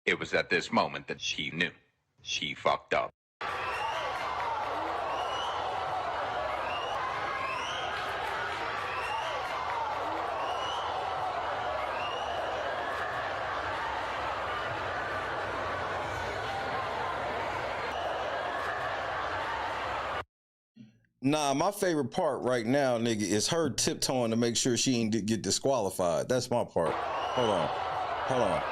It was at this moment that she knew. She fucked up. Nah, my favorite part right now, nigga, is her tiptoeing to make sure she ain't get disqualified. That's my part. Hold on. Hold on.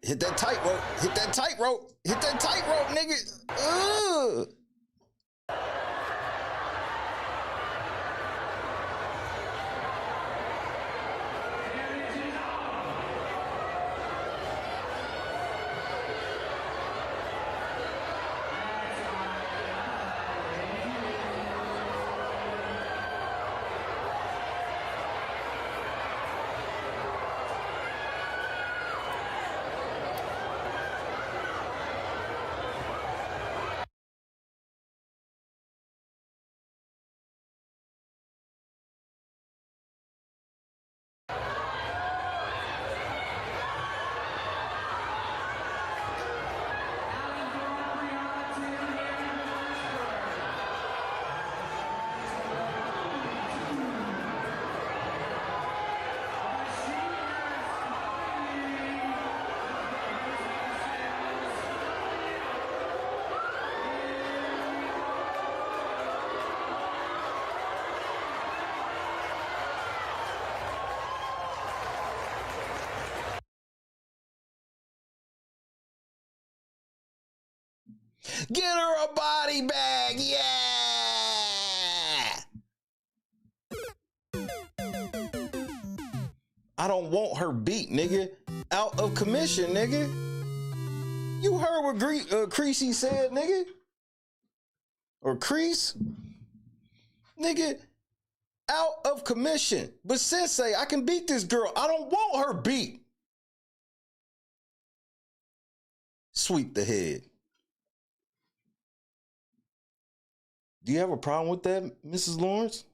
Hit that tightrope. Hit that tightrope. Hit that tightrope, nigga. Ugh. Get her a body bag, yeah! I don't want her beat, nigga. Out of commission, nigga. You heard what Creasy said, nigga? Or Crease? Nigga, out of commission. But Sensei, I can beat this girl. I don't want her beat. Sweep the head. Do you have a problem with that, Mrs. Lawrence?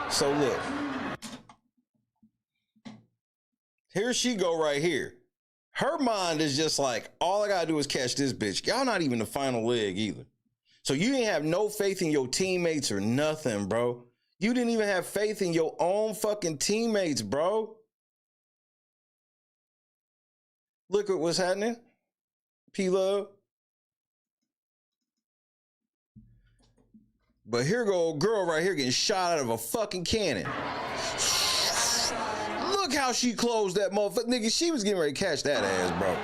So look. Here she go right here. Her mind is just like, all I gotta do is catch this bitch. Y'all not even the final leg either. So you didn't have no faith in your teammates or nothing, bro. You didn't even have faith in your own fucking teammates, bro. Look at what's happening. P-Love. But here go a girl right here getting shot out of a fucking cannon. Look how she closed that motherfucker. Nigga, she was getting ready to catch that ass, bro.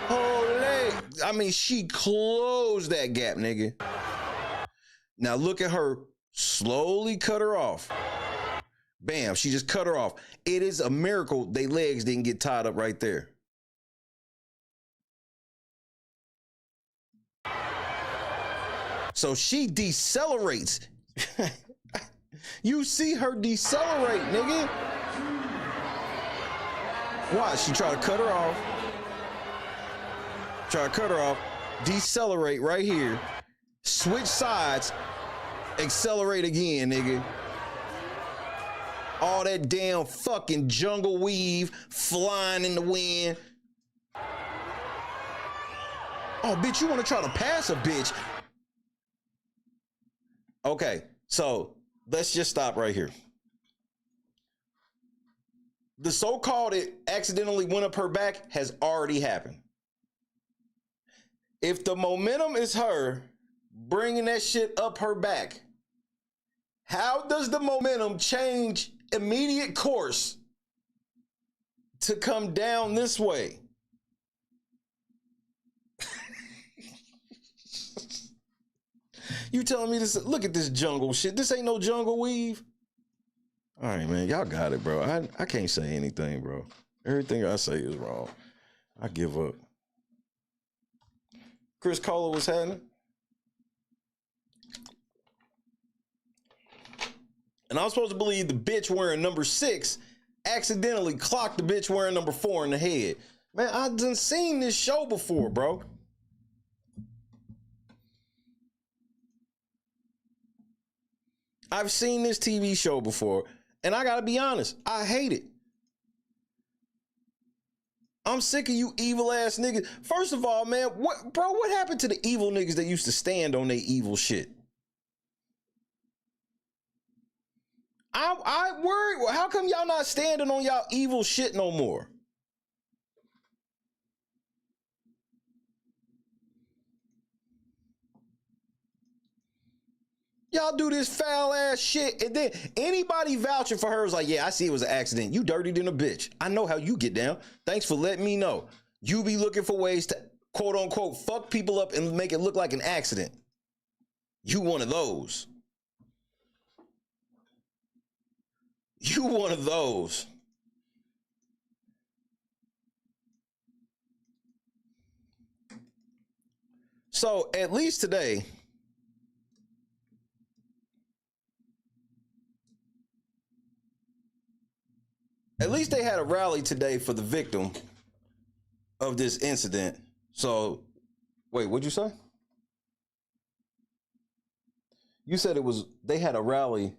Holy. I mean, she closed that gap, nigga. Now look at her slowly cut her off. Bam, she just cut her off. It is a miracle they legs didn't get tied up right there. So she decelerates. You see her decelerate, nigga. Watch, she try to cut her off. Try to cut her off. Decelerate right here. Switch sides. Accelerate again, nigga. All that damn fucking jungle weave flying in the wind. Oh, bitch, you want to try to pass a bitch? Okay, so let's just stop right here. The so-called it accidentally went up her back has already happened. If the momentum is her bringing that shit up her back, how does the momentum change immediate course to come down this way? You telling me this? Look at this jungle shit. This ain't no jungle weave. All right, man. Y'all got it, bro. I can't say anything, bro. Everything I say is wrong. I give up. Chris Kohler was happening. And I'm supposed to believe the bitch wearing number 6 accidentally clocked the bitch wearing number 4 in the head. Man, I done seen this show before, bro. I've seen this TV show before, and I gotta be honest, I hate it. I'm sick of you evil ass niggas. First of all, man, what happened to the evil niggas that used to stand on their evil shit? I worry, how come y'all not standing on y'all evil shit no more? Y'all do this foul ass shit, and then anybody vouching for her is like, yeah, I see it was an accident. You dirty than a bitch. I know how you get down. Thanks for letting me know. You be looking for ways to, quote unquote, fuck people up and make it look like an accident. You one of those. You one of those. So at least today, at least they had a rally today for the victim of this incident. So, wait, what'd you say? You said it was, they had a rally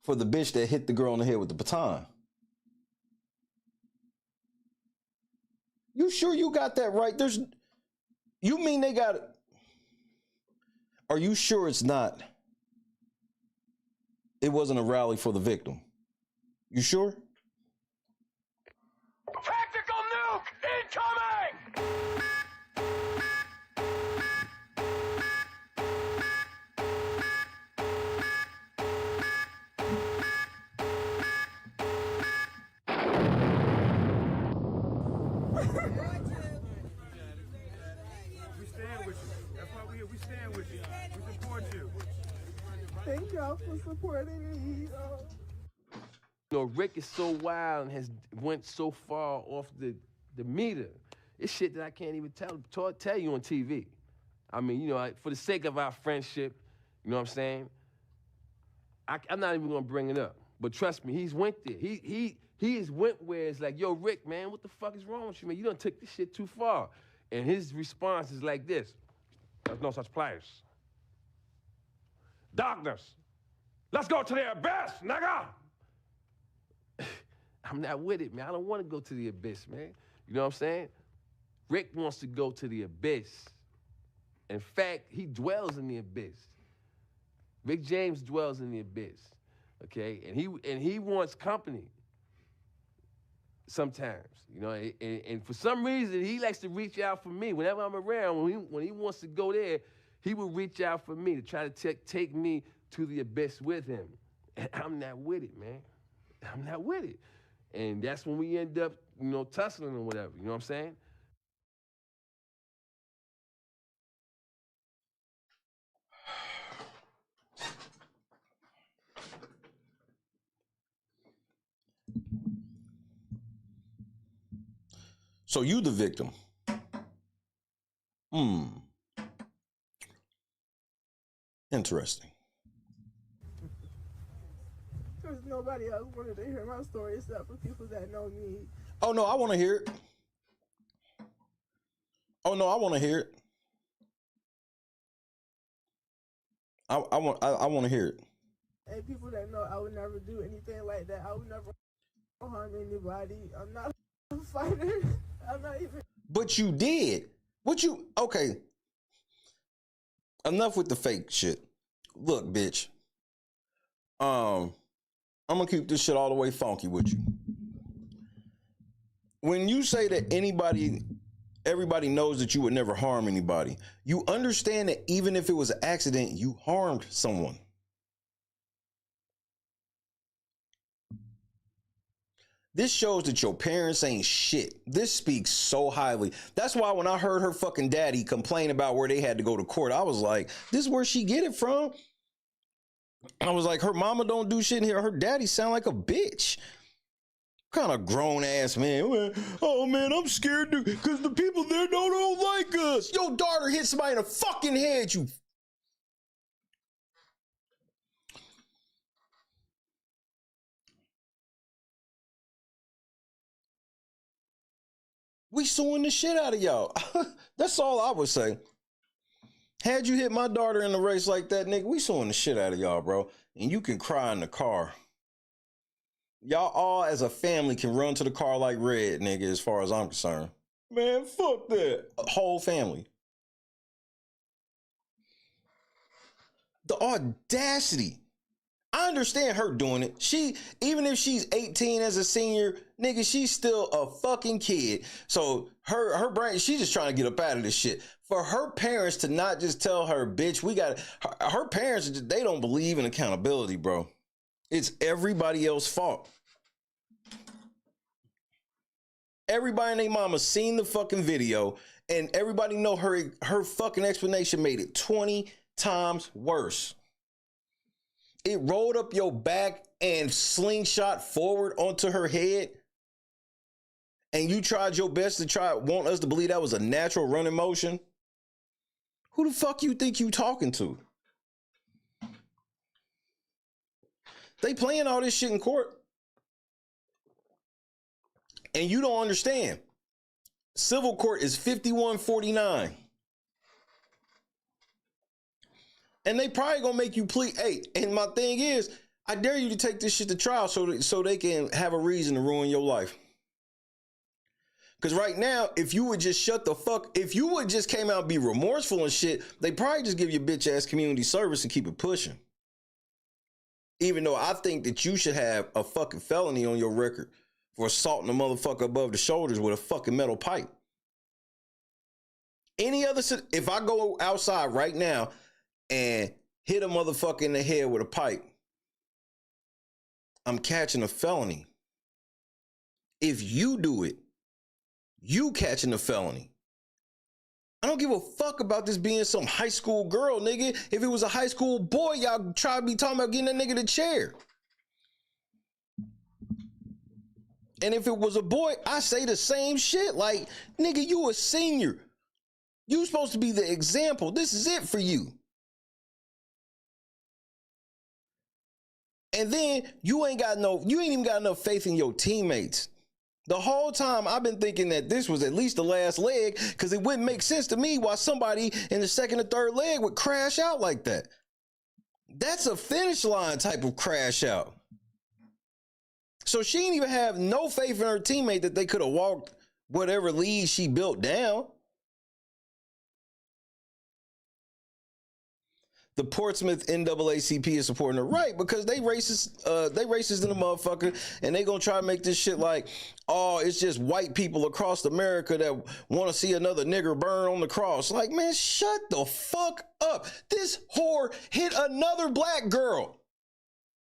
for the bitch that hit the girl in the head with the baton. You sure you got that right? You mean they got it? Are you sure it's not? It wasn't a rally for the victim. You sure? Tactical nuke incoming! We stand with you. That's why we're here. We stand with you. We support you. Thank y'all for supporting me. You know, Rick is so wild and has went so far off the meter. It's shit that I can't even tell you on TV. I mean, you know, for the sake of our friendship, you know what I'm saying? I'm not even gonna bring it up. But trust me, he's went there. He has went where it's like, yo, Rick, man, what the fuck is wrong with you, man? You done took this shit too far. And his response is like this: there's no such place. Darkness. Let's go to the abyss, nigga! I'm not with it, man. I don't want to go to the abyss, man. You know what I'm saying? Rick wants to go to the abyss. In fact, he dwells in the abyss. Rick James dwells in the abyss, okay? And he wants company sometimes, you know? And for some reason, he likes to reach out for me. Whenever I'm around, when he wants to go there, he will reach out for me to try to take me to the abyss with him. And I'm not with it, man. I'm not with it. And that's when we end up, you know, tussling or whatever, you know what I'm saying? So you the victim. Interesting. Because nobody else wanted to hear my story except for people that know me. Oh no, I want to hear it. Oh no, I want to hear it. I want to hear it. And people that know I would never do anything like that. I would never harm anybody. I'm not a fighter. I'm not even. But you did. Okay. Enough with the fake shit. Look, bitch. I'm gonna keep this shit all the way funky with you. When you say that everybody knows that you would never harm anybody, you understand that even if it was an accident, you harmed someone. This shows that your parents ain't shit. This speaks so highly. That's why when I heard her fucking daddy complain about where they had to go to court, I was like, this is where she get it from? I was like, her mama don't do shit in here. Her daddy sound like a bitch. Kind of grown ass man. Oh man, I'm scared because the people there don't like us. Your daughter hit somebody in the fucking head, you. We suing the shit out of y'all. That's all I would say. Had you hit my daughter in the race like that, nigga, we suing the shit out of y'all, bro. And you can cry in the car. Y'all all as a family can run to the car like red, nigga, as far as I'm concerned. Man, fuck that. Whole family. The audacity. I understand her doing it. She, even if she's 18 as a senior, nigga, she's still a fucking kid. So her brain, she's just trying to get up out of this shit. For her parents to not just tell her, bitch, we got her parents, they don't believe in accountability, bro. It's everybody else's fault. Everybody and their mama seen the fucking video, and everybody know her fucking explanation made it 20 times worse. It rolled up your back and slingshot forward onto her head. And you tried your best to want us to believe that was a natural running motion. Who the fuck you think you talking to? They playing all this shit in court. And you don't understand. Civil court is 51-49. And they probably gonna make you plead. Hey, and my thing is, I dare you to take this shit to trial so they can have a reason to ruin your life. Because right now, if you would just shut the fuck, if you would just came out and be remorseful and shit, they probably just give you bitch ass community service and keep it pushing. Even though I think that you should have a fucking felony on your record for assaulting a motherfucker above the shoulders with a fucking metal pipe. Any other, if I go outside right now and hit a motherfucker in the head with a pipe, I'm catching a felony. If you do it, you catching a felony. I don't give a fuck about this being some high school girl, nigga. If it was a high school boy, y'all try to be talking about getting that nigga the chair. And if it was a boy, I say the same shit. Like, nigga, you a senior. You supposed to be the example. This is it for you. And then you ain't even got enough faith in your teammates. The whole time I've been thinking that this was at least the last leg, because it wouldn't make sense to me why somebody in the second or third leg would crash out like that. That's a finish line type of crash out. So she didn't even have no faith in her teammate that they could have walked whatever lead she built down. The Portsmouth NAACP is supporting her, right? Because they racist in the motherfucker, and they gonna try to make this shit like, oh, it's just white people across America that want to see another nigger burn on the cross. Like, man, shut the fuck up. This whore hit another black girl.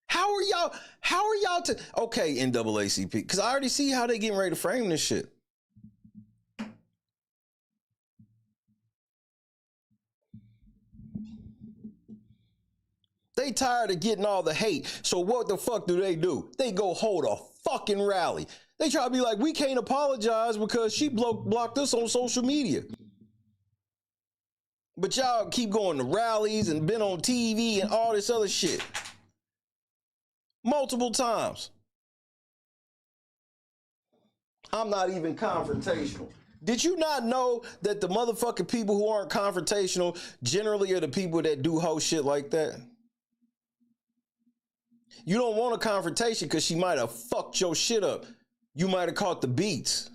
How are y'all okay, NAACP? Because I already see how they getting ready to frame this shit. They tired of getting all the hate. So what the fuck do? They go hold a fucking rally. They try to be like, we can't apologize because she blocked us on social media. But y'all keep going to rallies and been on TV and all this other shit. Multiple times. I'm not even confrontational. Did you not know that the motherfucking people who aren't confrontational generally are the people that do whole shit like that? You don't want a confrontation because she might have fucked your shit up. You might have caught the beats.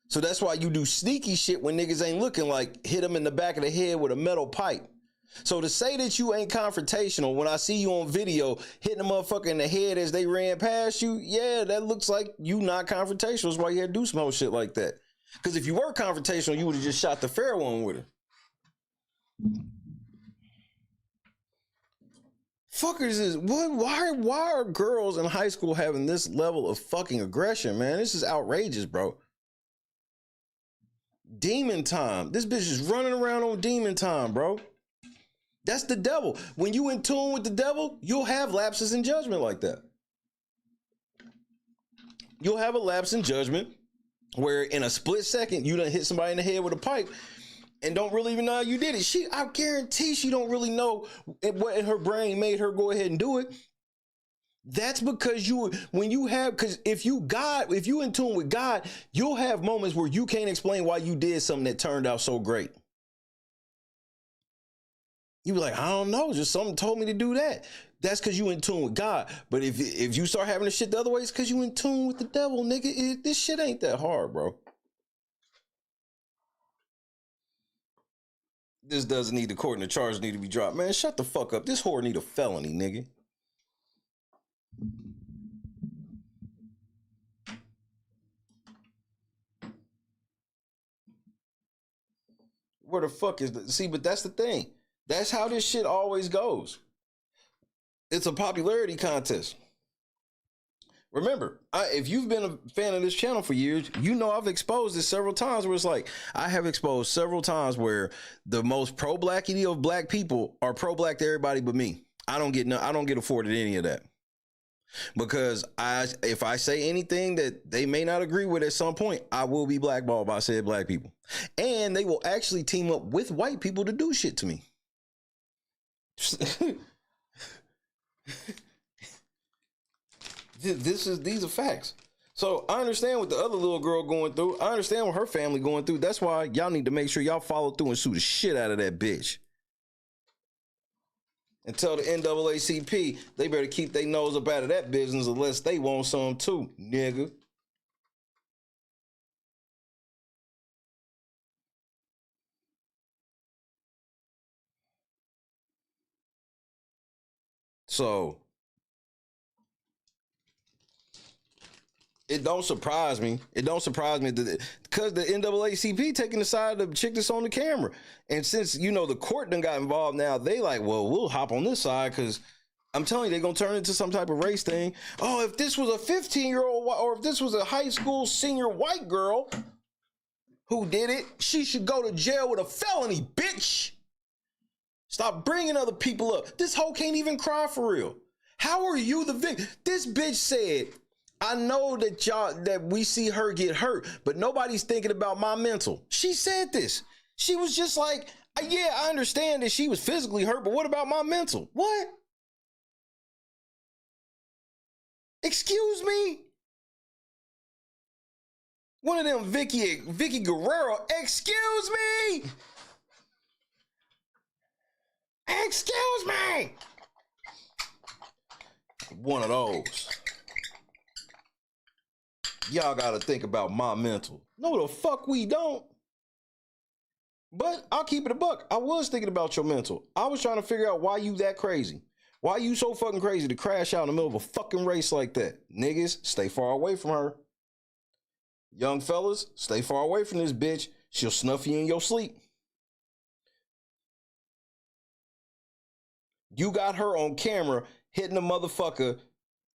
So that's why you do sneaky shit when niggas ain't looking, like hit them in the back of the head with a metal pipe. So to say that you ain't confrontational when I see you on video hitting a motherfucker in the head as they ran past you, yeah, that looks like you not confrontational. That's why you had to do some whole shit like that. Because if you were confrontational, you would have just shot the fair one with her. Fuckers is what? Why are girls in high school having this level of fucking aggression, man? This is outrageous, bro. Demon time. This bitch is running around on demon time, bro. That's the devil. When you in tune with the devil, you'll have lapses in judgment like that. You'll have a lapse in judgment where in a split second you done hit somebody in the head with a pipe and don't really even know how you did it. I guarantee she don't really know what in her brain made her go ahead and do it. That's because because if you in tune with God, you'll have moments where you can't explain why you did something that turned out so great. You be like, I don't know, just something told me to do that. That's because you in tune with God. But if you start having the shit the other way, it's because you in tune with the devil, nigga. This shit ain't that hard, bro. This doesn't need the court and the charges need to be dropped. Man, shut the fuck up. This whore need a felony, nigga. Where the fuck is the see? But that's the thing. That's how this shit always goes. It's a popularity contest. Remember, if you've been a fan of this channel for years, you know I've exposed this several times where it's like, I have exposed several times where the most pro-blackity of black people are pro-black to everybody but me. I don't get afforded any of that. Because if I say anything that they may not agree with at some point, I will be blackballed by said black people. And they will actually team up with white people to do shit to me. These are facts. So I understand what the other little girl going through. I understand what her family going through. That's why y'all need to make sure y'all follow through and sue the shit out of that bitch. And tell the NAACP they better keep their nose up out of that business unless they want some too, nigga. So it don't surprise me. It don't surprise me because the NAACP taking the side of the chick that's on the camera. And since, you know, the court done got involved now, they like, well, we'll hop on this side because I'm telling you, they're going to turn it into some type of race thing. Oh, if this was a 15-year-old or if this was a high school senior white girl who did it, she should go to jail with a felony, bitch. Stop bringing other people up. This hoe can't even cry for real. How are you the victim? This bitch said, I know that we see her get hurt, but nobody's thinking about my mental. She said this. She was just like, yeah, I understand that she was physically hurt, but what about my mental? What? Excuse me? One of them Vicky Guerrero, excuse me? Excuse me? One of those. Y'all gotta think about my mental. No, the fuck we don't. But I'll keep it a buck. I was thinking about your mental. I was trying to figure out why you that crazy. Why you so fucking crazy to crash out in the middle of a fucking race like that? Niggas, stay far away from her. Young fellas, stay far away from this bitch. She'll snuff you in your sleep. You got her on camera hitting a motherfucker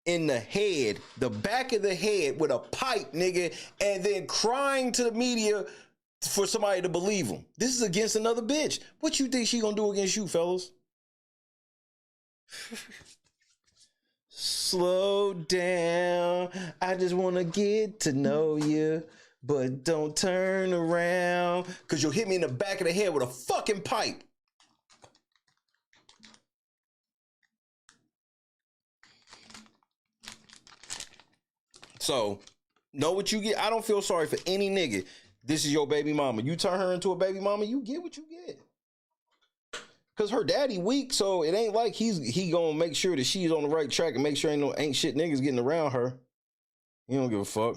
in the head, the back of the head with a pipe, nigga, and then crying to the media for somebody to believe him. This is against another bitch. What you think she gonna do against you, fellas? Slow down. I just wanna get to know you, but don't turn around, cause you'll hit me in the back of the head with a fucking pipe. So, know what you get. I don't feel sorry for any nigga. This is your baby mama. You turn her into a baby mama, you get what you get. Cause her daddy weak, so it ain't like he gonna make sure that she's on the right track and make sure ain't shit niggas getting around her. He don't give a fuck.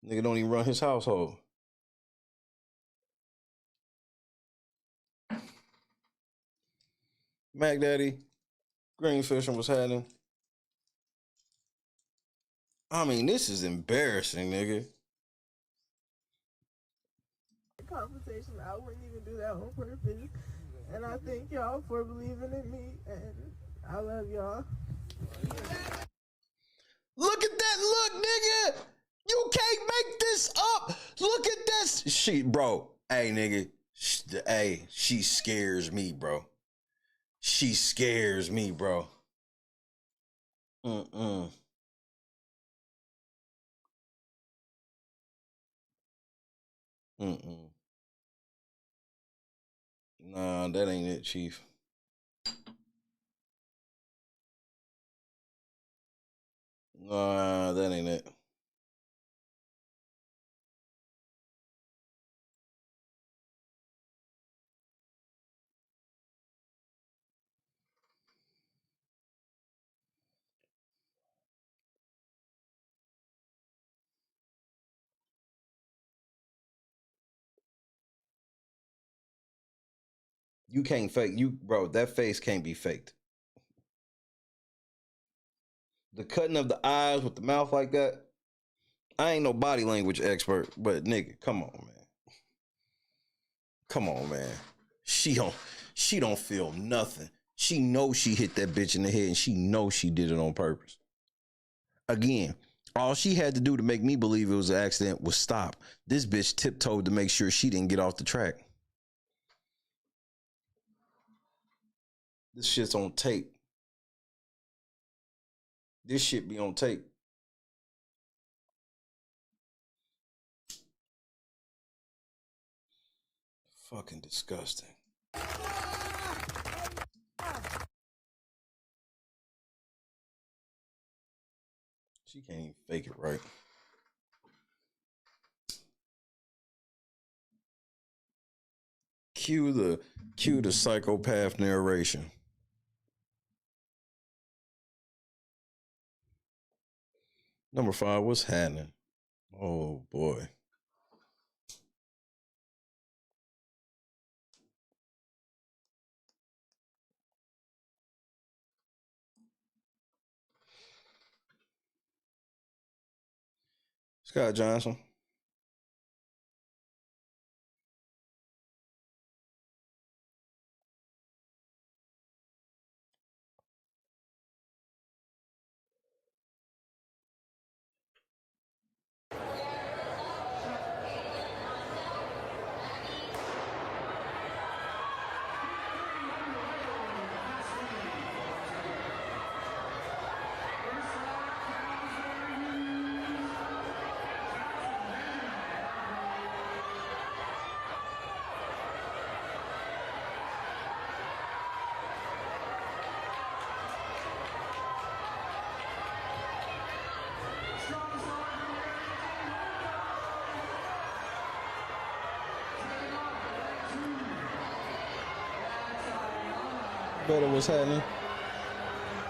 Nigga don't even run his household. Mac Daddy, Greenfish, and what's happening? I mean, this is embarrassing, nigga. Conversation, I wouldn't even do that on purpose. And I thank y'all for believing in me, and I love y'all. Look at that look, nigga. You can't make this up. Look at this. Bro. Hey, nigga. Hey, she scares me, bro. She scares me, bro. Mm-mm. Mm-mm. Nah, that ain't it, Chief. That ain't it. You can't fake bro. That face can't be faked. The cutting of the eyes with the mouth like that. I ain't no body language expert, but nigga, come on, man. Come on, man. She don't feel nothing. She knows she hit that bitch in the head and she knows she did it on purpose. Again, all she had to do to make me believe it was an accident was stop. This bitch tiptoed to make sure she didn't get off the track. This shit's on tape. This shit be on tape. Fucking disgusting. She can't even fake it right. Cue the psychopath narration. Number 5, what's happening? Oh boy. Scott Johnson. Better what's happening?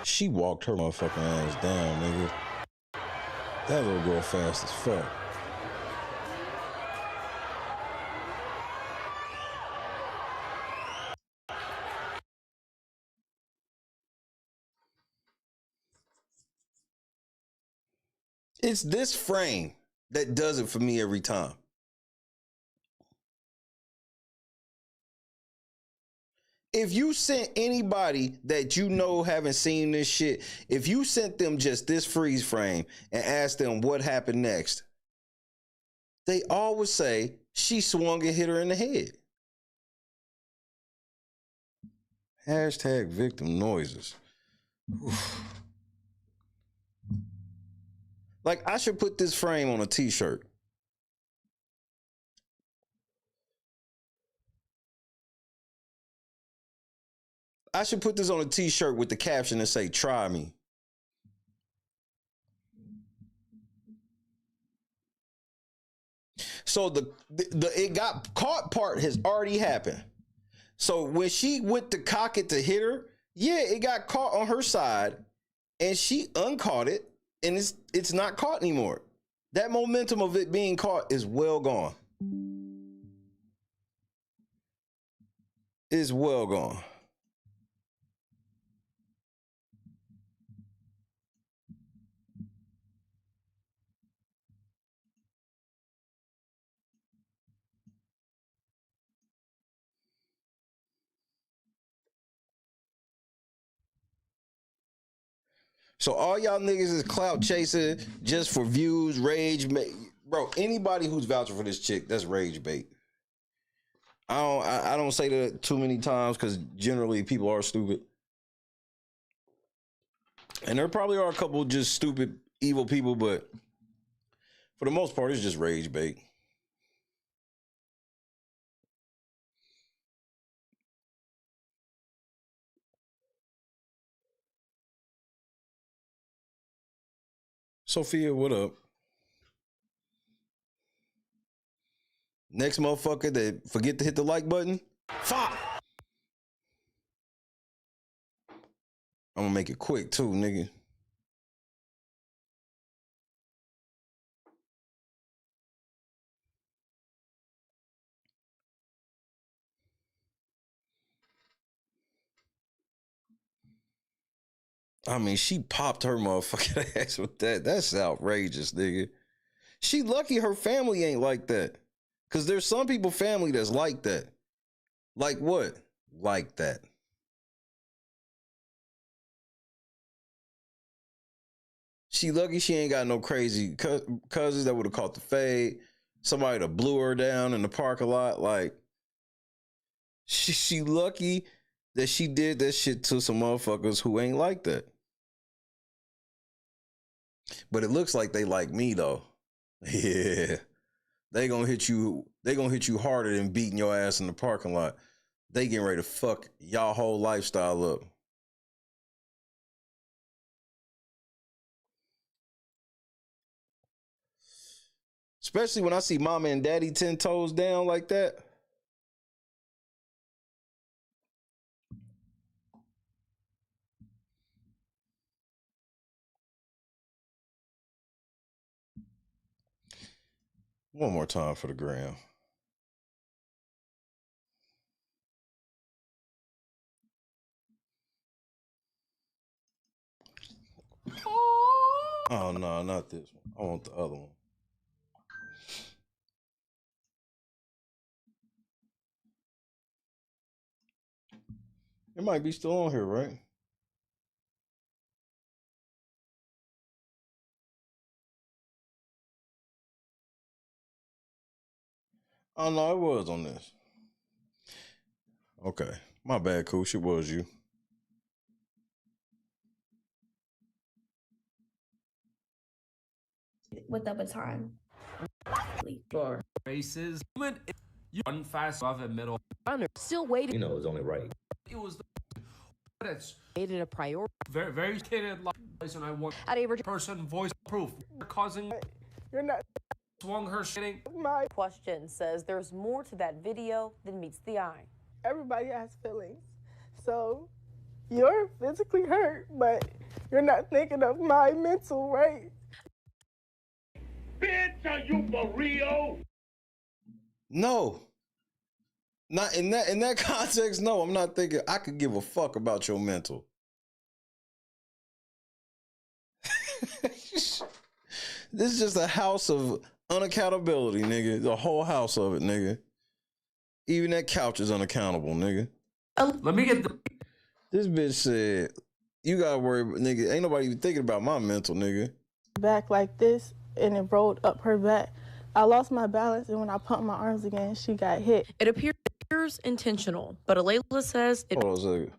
She walked her motherfucking ass down, nigga. That little girl fast as fuck. It's this frame that does it for me every time. If you sent anybody that you know haven't seen this shit, if you sent them just this freeze frame and asked them what happened next, they always say she swung and hit her in the head. Hashtag victim noises. Oof. Like, I should put this frame on a t-shirt. I should put this on a t-shirt with the caption that say, try me. So the it got caught part has already happened. So when she went to cock it to hit her, yeah, it got caught on her side and she uncaught it and it's not caught anymore. That momentum of it being caught is well gone. It's well gone. So all y'all niggas is clout chasing just for views, rage, bro. Anybody who's vouching for this chick, that's rage bait. I don't say that too many times because generally people are stupid, and there probably are a couple just stupid, evil people, but for the most part, it's just rage bait. Sophia, what up? Next motherfucker that forget to hit the like button. Fuck. I'm gonna make it quick too, nigga. I mean, she popped her motherfucking ass with that. That's outrageous, nigga. She lucky her family ain't like that. Cause there's some people family that's like that. Like what? Like that. She lucky she ain't got no crazy cousins that would have caught the fade. Somebody that blew her down in the parking lot. Like, she lucky that she did that shit to some motherfuckers who ain't like that. But it looks like they like me though. Yeah. They gonna hit you harder than beating your ass in the parking lot. They getting ready to fuck y'all whole lifestyle up. Especially when I see mama and daddy 10 toes down like that. One more time for the gram. Oh no, not this one. I want the other one. It might be still on here, right? Oh no, it was on this. Okay. My bad, Koosh. It was you. With the baton. For races, you run fast off the middle. Still waiting. You know, it was only right. It was that's Made it a priority. very, very kid like and I want At a person voice proof. Causing You're not swung her shitting. my. question says there's more to that video than meets the eye. Everybody has feelings. So you're physically hurt, but you're not thinking of my mental, right? Bitch, are you for real? No. Not in that context, no. I'm not thinking I could give a fuck about your mental. This is just a house of unaccountability, nigga. The whole house of it, nigga. Even that couch is unaccountable, nigga. Let me get the This bitch said, you gotta worry, nigga. Ain't nobody even thinking about my mental, nigga. Back like this, and it rolled up her back. I lost my balance, and when I pumped my arms again, she got hit. It appears intentional, but Alayla says it. Hold on a second.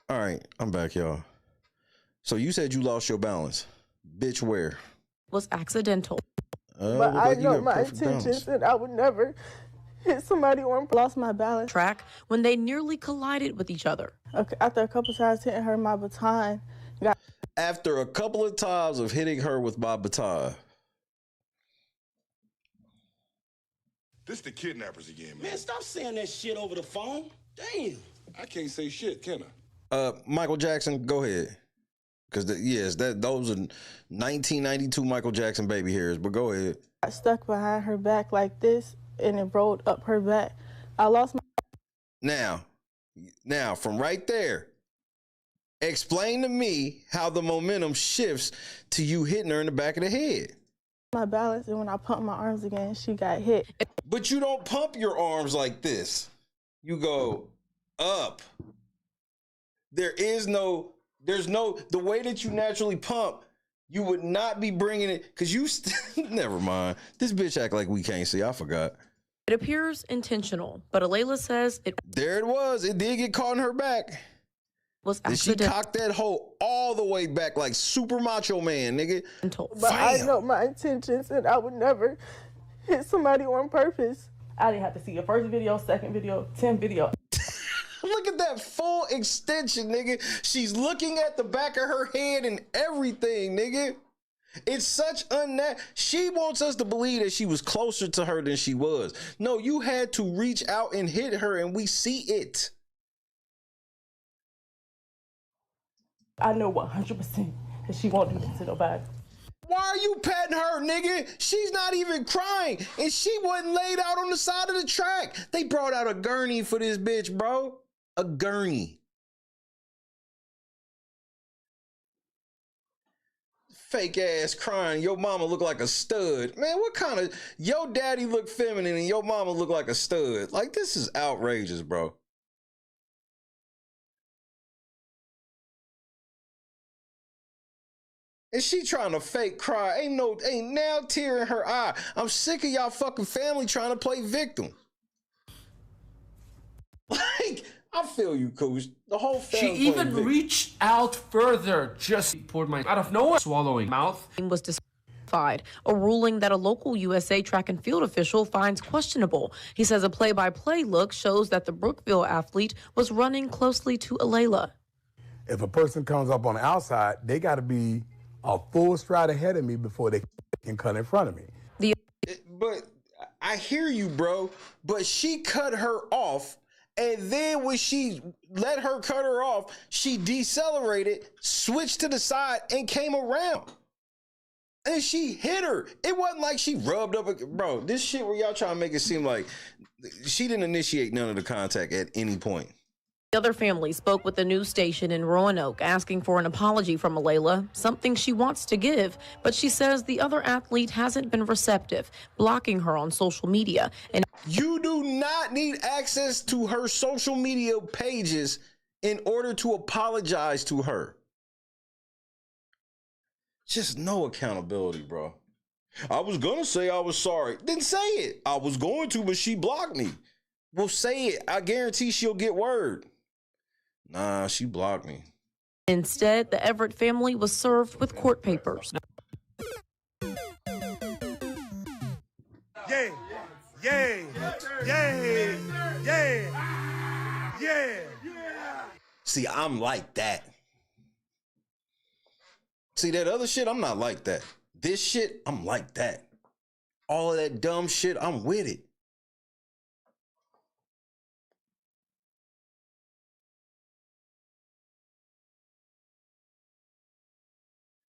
All right, I'm back, y'all. So you said you lost your balance. Bitch, where? Was accidental. But I know my intentions, and I would never hit somebody or lost my balance. Track when they nearly collided with each other. Okay, after a couple times hitting her, my baton got. After a couple of times of hitting her with my baton. This the kidnappers again, man. Man, stop saying that shit over the phone. Damn. I can't say shit, can I? Michael Jackson, go ahead. Because, those are 1992 Michael Jackson baby hairs, but go ahead. I stuck behind her back like this, and it rolled up her back. I lost my. Now, from right there, explain to me how the momentum shifts to you hitting her in the back of the head. My balance, and when I pumped my arms again, she got hit. But you don't pump your arms like this. You go up. There's no, the way that you naturally pump, you would not be bringing it, because you, never mind. This bitch act like we can't see, I forgot. It appears intentional, but Alayla says it There it was. It did get caught in her back. was And she accidental. cocked that hoe all the way back like Super Macho Man, nigga. But I know my intentions, and I would never hit somebody on purpose. I didn't have to see your first video, second video, 10 video. Look at that full extension, nigga. She's looking at the back of her head and everything, nigga. It's such she wants us to believe that she was closer to her than she was. No, you had to reach out and hit her, and we see it. I know 100% that she won't do this to nobody. Why are you patting her, nigga? She's not even crying, and she wasn't laid out on the side of the track. They brought out a gurney for this bitch, bro. A gurney. Fake ass crying. Your mama look like a stud. Man, what kind of... Your daddy look feminine and your mama look like a stud. Like, this is outrageous, bro. And she trying to fake cry. Ain't now tear in her eye. I'm sick of y'all fucking family trying to play victim. Like, I feel you, Koosh. The whole family. She even reached out further, just poured my out of nowhere, swallowing mouth. Was disqualified, a ruling that a local USA track and field official finds questionable. He says a play-by-play look shows that the Brookville athlete was running closely to Alayla. If a person comes up on the outside, they got to be a full stride ahead of me before they can cut in front of me. But I hear you, bro. But she cut her off. And then when she let her cut her off, she decelerated, switched to the side, and came around. And she hit her. It wasn't like she rubbed up. Bro, this shit where y'all trying to make it seem like she didn't initiate none of the contact at any point. The other family spoke with the news station in Roanoke asking for an apology from Alayla, something she wants to give, but she says the other athlete hasn't been receptive, blocking her on social media. And you do not need access to her social media pages in order to apologize to her. Just no accountability, bro. I was gonna say I was sorry. Then say it. I was going to, but she blocked me. Well, say it. I guarantee she'll get word. Nah, she blocked me. Instead, the Everett family was served with court papers. Yeah, yeah, yeah, yeah, yeah. See, I'm like that. See, that other shit, I'm not like that. This shit, I'm like that. All of that dumb shit, I'm with it.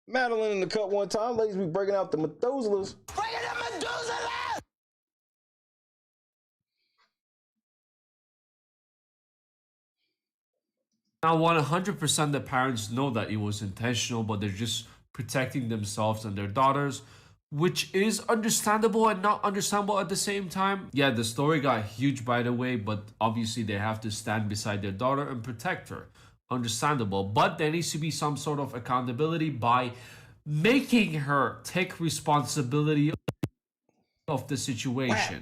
Madeline in the cut one time. Ladies be breaking out the Methuselahs. Breaking the Methuselahs! Now, 100% the parents know that it was intentional, but they're just protecting themselves and their daughters, which is understandable and not understandable at the same time. Yeah, the story got huge, by the way, but obviously they have to stand beside their daughter and protect her. Understandable, but there needs to be some sort of accountability by making her take responsibility of the situation.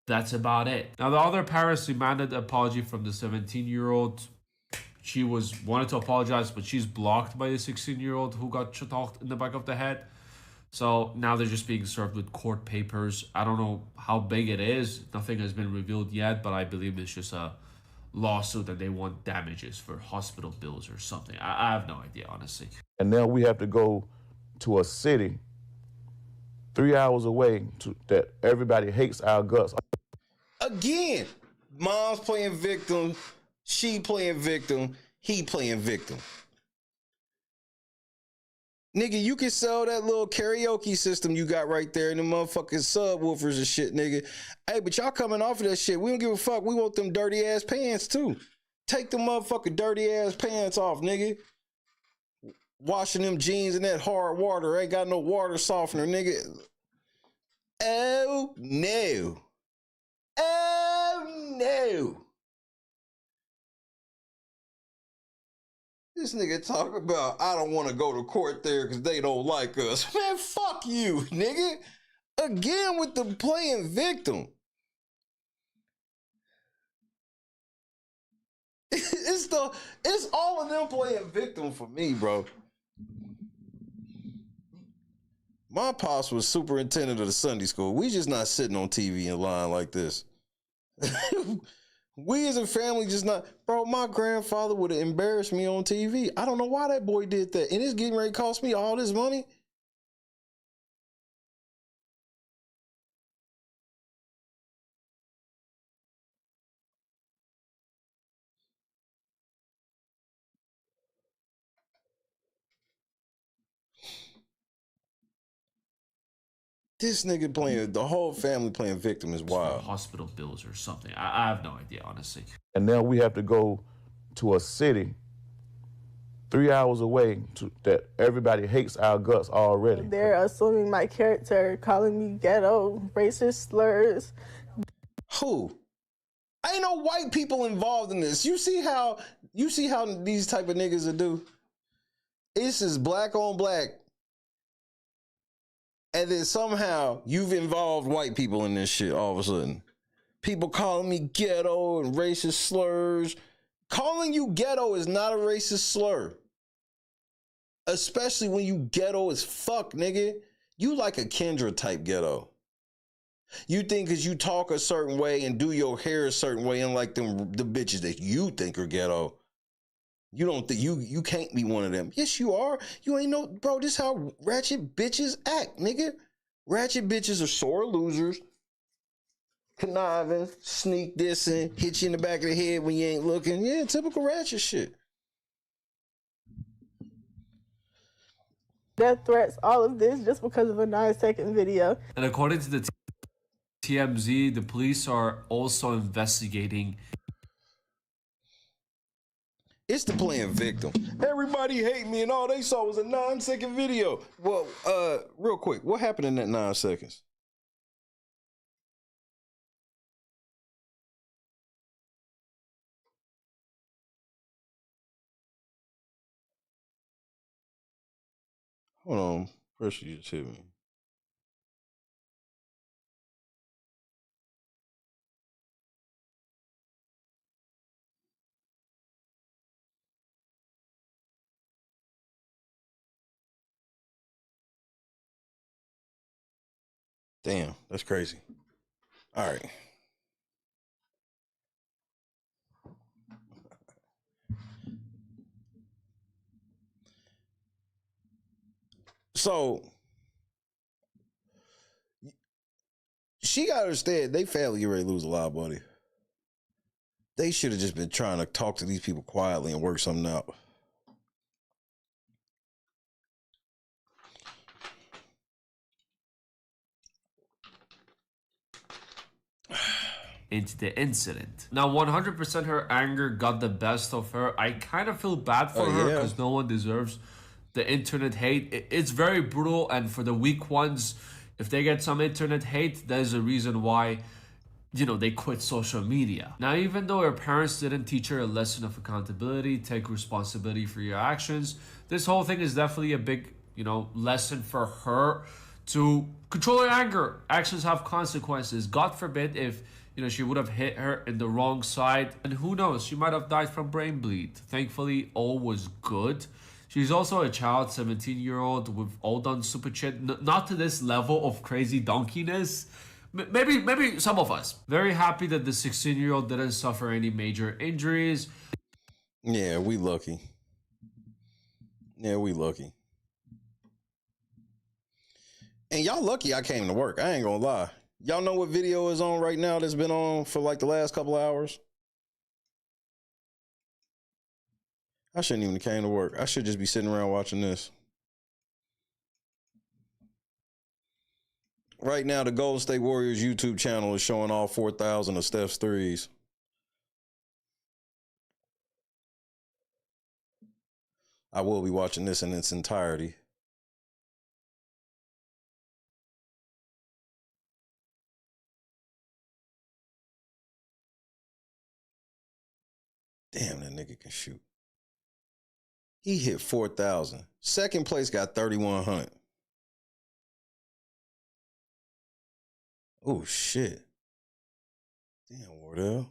That's about it. Now, the other parents demanded an apology from the 17-year-old. She wanted to apologize, but she's blocked by the 16-year-old who got talked in the back of the head. So now they're just being served with court papers. I don't know how big it is. Nothing has been revealed yet, but I believe it's just a lawsuit and they want damages for hospital bills or something. I have no idea, honestly. And now we have to go to a city 3 hours away that everybody hates our guts. Again, mom's playing victim, she playing victim, he playing victim. Nigga, you can sell that little karaoke system you got right there and the motherfucking subwoofers and shit, nigga. Hey, but y'all coming off of that shit. We don't give a fuck. We want them dirty ass pants too. Take the motherfucking dirty ass pants off, nigga. Washing them jeans in that hard water. Ain't got no water softener, nigga. Oh, no. Oh, no. This nigga talk about, I don't want to go to court there because they don't like us. Man, fuck you, nigga. Again with the playing victim. It's all of them playing victim for me, bro. My pops was superintendent of the Sunday school. We just not sitting on TV in line like this. We as a family just not, bro, my grandfather would have embarrassed me on TV. I don't know why that boy did that. And it's getting ready to cost me all this money. This nigga playing, the whole family playing victim is wild. Hospital bills or something. I have no idea, honestly. And now we have to go to a city 3 hours away that everybody hates our guts already. They're assuming my character, calling me ghetto, racist slurs. Who? Ain't no white people involved in this. You see how these type of niggas will do? This is black on black. And then somehow you've involved white people in this shit all of a sudden. People calling me ghetto and racist slurs. Calling you ghetto is not a racist slur. Especially when you ghetto as fuck, nigga. You like a Kendra type ghetto. You think because you talk a certain way and do your hair a certain way, unlike the bitches that you think are ghetto. You don't think you can't be one of them. Yes, you are. You ain't no, bro, this how ratchet bitches act, nigga. Ratchet bitches are sore losers. Conniving, sneak dissing, hit you in the back of the head when you ain't looking. Yeah, typical ratchet shit. Death threats, all of this just because of a 9-second video. And according to the TMZ, the police are also investigating. It's the playing victim. Everybody hate me and all they saw was a 9-second video. Well, real quick, what happened in that 9 seconds? Hold on. First you just hit me. Damn, that's crazy. All right. So she got to understand they family get ready to lose a lot of money. They should have just been trying to talk to these people quietly and work something out. Into the incident. Now, 100% her anger got the best of her. I kind of feel bad for her because no one deserves the internet hate. It's very brutal, and for the weak ones, if they get some internet hate, there's a reason why, you know, they quit social media. Now, even though her parents didn't teach her a lesson of accountability, take responsibility for your actions, this whole thing is definitely a big, you know, lesson for her to control her anger. Actions have consequences. God forbid if, you know, she would have hit her in the wrong side. And who knows, she might have died from brain bleed. Thankfully, all was good. She's also a child, 17-year-old. We've all done stupid shit. Not to this level of crazy donkeyness. Maybe some of us. Very happy that the 16-year-old didn't suffer any major injuries. Yeah, we lucky. Yeah, we lucky. And y'all lucky I came to work. I ain't gonna lie. Y'all know what video is on right now that's been on for like the last couple of hours? I shouldn't even have came to work. I should just be sitting around watching this. Right now, the Golden State Warriors YouTube channel is showing all 4,000 of Steph's threes. I will be watching this in its entirety. Damn, that nigga can shoot. He hit 4,000. Second place got 3,100. Oh, shit. Damn, Wardell.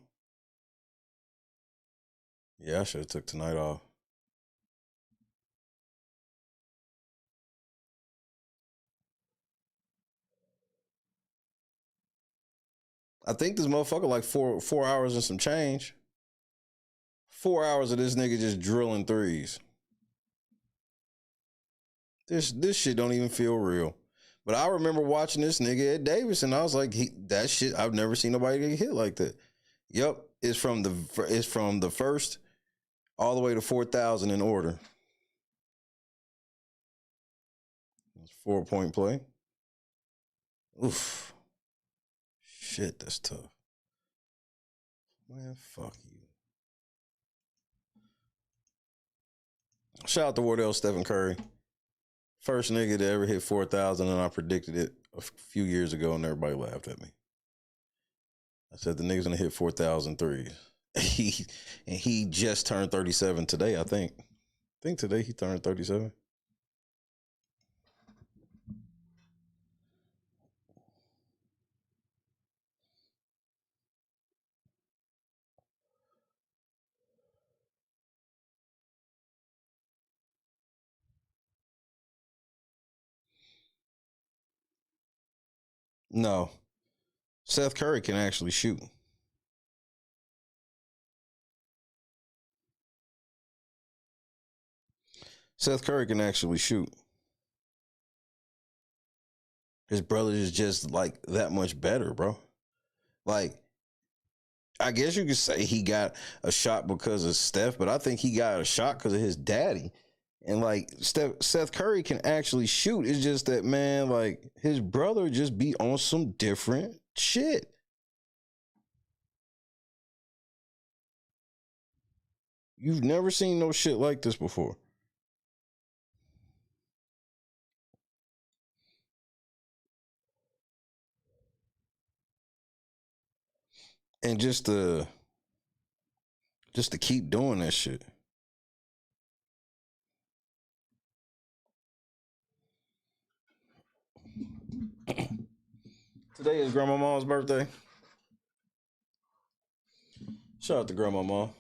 Yeah, I should have took tonight off. I think this motherfucker like four hours and some change. 4 hours of this nigga just drilling threes. This shit don't even feel real. But I remember watching this nigga at Davis, and I was like, that shit, I've never seen nobody get hit like that. Yep, it's from the first all the way to 4,000 in order. It's 4-point play. Oof. Shit, that's tough. Man, fuck you. Shout out to Wardell Stephen Curry. First nigga to ever hit 4,000, and I predicted it a few years ago, and everybody laughed at me. I said the nigga's gonna hit 4,000 threes. He just turned 37 today, I think. I think today he turned 37. No. Seth Curry can actually shoot. Seth Curry can actually shoot. His brother is just like that much better, bro. Like, I guess you could say he got a shot because of Steph, but I think he got a shot because of his daddy. And like Seth Curry can actually shoot. It's just that, man, like his brother just be on some different shit. You've never seen no shit like this before. And just to keep doing that shit. Today is Grandma Mom's birthday. Shout out to Grandma Mom.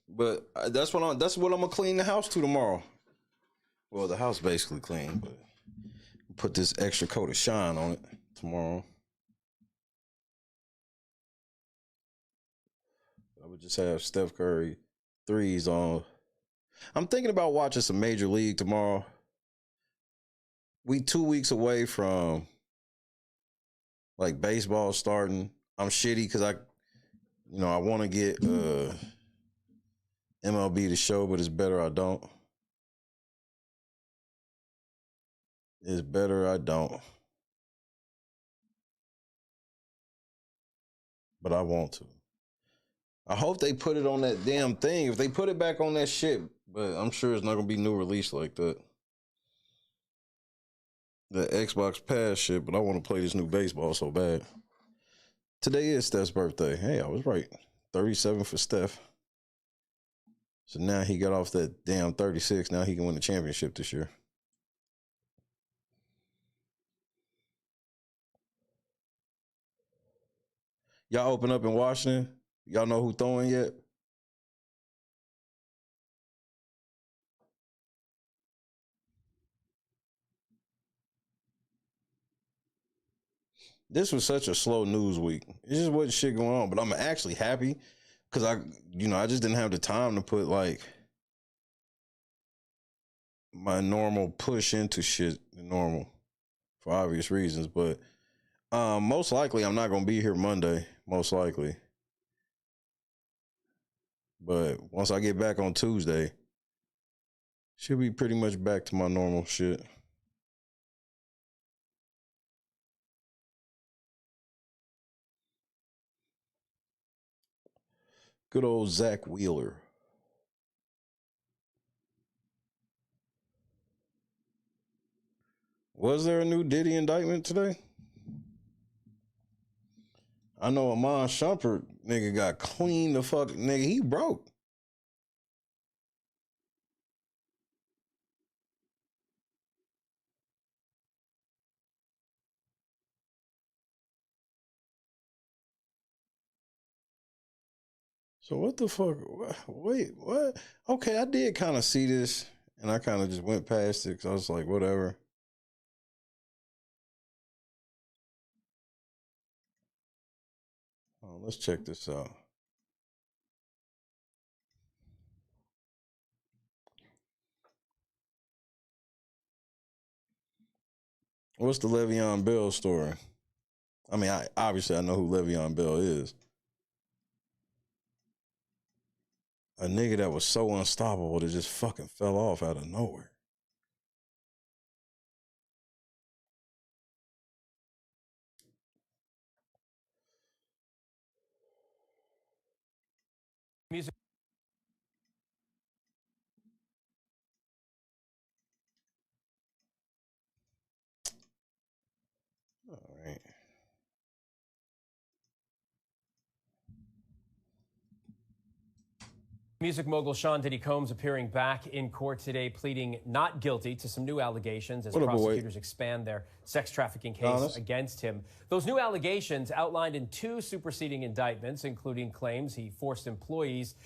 But that's what I'm gonna clean the house to tomorrow. Well, the house basically clean, but put this extra coat of shine on it tomorrow. I would just have Steph Curry threes on. I'm thinking about watching some Major League tomorrow. We 2 weeks away from like baseball starting. I'm shitty because I want to get MLB to show, but it's better I don't. It's better I don't. But I want to. I hope they put it on that damn thing. If they put it back on that shit, but I'm sure it's not gonna be new release like that. The Xbox Pass shit, but I want to play this new baseball so bad. Today is Steph's birthday. Hey, I was right. 37 for Steph. So now he got off that damn 36. Now he can win the championship this year. Y'all open up in Washington? Y'all know who throwing yet? This was such a slow news week. It just wasn't shit going on, but I'm actually happy because I just didn't have the time to put like my normal push into shit normal for obvious reasons. But most likely I'm not gonna be here Monday, most likely. But once I get back on Tuesday, should be pretty much back to my normal shit. Good old Zach Wheeler. Was there a new Diddy indictment today? I know Amon Shumpert, nigga, got clean the fuck, nigga, he broke. So what the fuck? Wait, what? Okay, I did kind of see this, and I kind of just went past it because I was like, whatever. Oh, let's check this out. What's the Le'Veon Bell story? I mean, obviously I know who Le'Veon Bell is. A nigga that was so unstoppable that just fucking fell off out of nowhere. Music. All right. Music mogul Sean Diddy Combs appearing back in court today, pleading not guilty to some new allegations as prosecutors expand their sex trafficking case against him. Those new allegations outlined in 2 superseding indictments, including claims he forced employees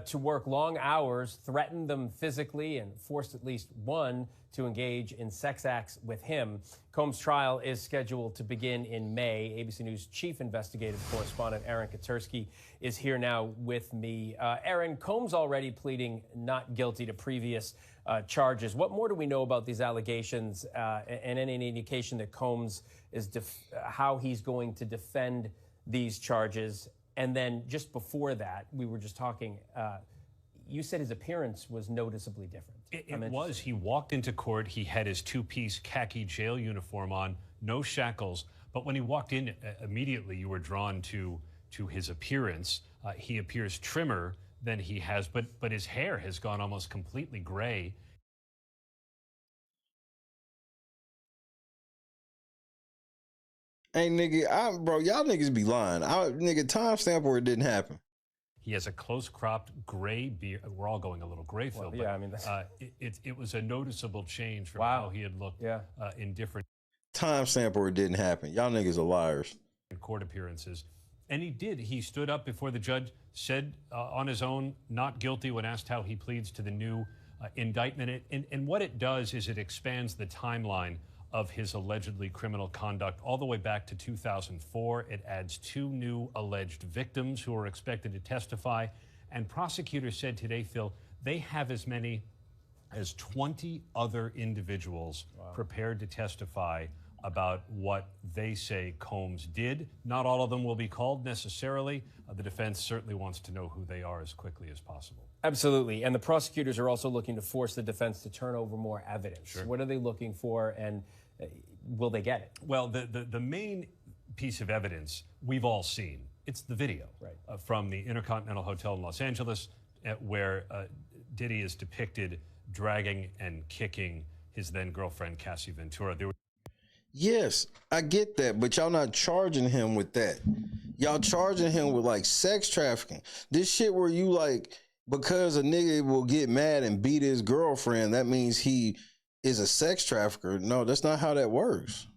to work long hours, threatened them physically, and forced at least one to engage in sex acts with him. Combs' trial is scheduled to begin in May. ABC News chief investigative correspondent Aaron Katersky is here now with me. Aaron, Combs already pleading not guilty to previous charges. What more do we know about these allegations and any indication that Combs is how he's going to defend these charges? And then just before that, we were just talking, you said his appearance was noticeably different. It was. He walked into court. He had his 2-piece khaki jail uniform on, no shackles. But when he walked in, immediately you were drawn to his appearance. He appears trimmer than he has, but his hair has gone almost completely gray. Hey, nigga, bro, y'all niggas be lying. Nigga, timestamp where it didn't happen. He has a close-cropped gray beard. We're all going a little gray, Phil. Well, yeah, I mean, it was a noticeable change from how he had looked in different timestamp where it didn't happen. Y'all niggas are liars. Court appearances. And he did. He stood up before the judge, said on his own, not guilty when asked how he pleads to the new indictment. And what it does is it expands the timeline of his allegedly criminal conduct all the way back to 2004. It adds 2 new alleged victims who are expected to testify. And prosecutors said today, Phil, they have as many as 20 other individuals prepared to testify about what they say Combs did. Not all of them will be called necessarily. The defense certainly wants to know who they are as quickly as possible. Absolutely. And the prosecutors are also looking to force the defense to turn over more evidence. Sure. What are they looking for, and will they get it? Well, the main piece of evidence we've all seen. It's the video from the Intercontinental Hotel in Los Angeles where Diddy is depicted dragging and kicking his then-girlfriend, Cassie Ventura. Yes, I get that, but y'all not charging him with that. Y'all charging him with like sex trafficking. This shit where you like, because a nigga will get mad and beat his girlfriend, that means he is a sex trafficker. No, that's not how that works.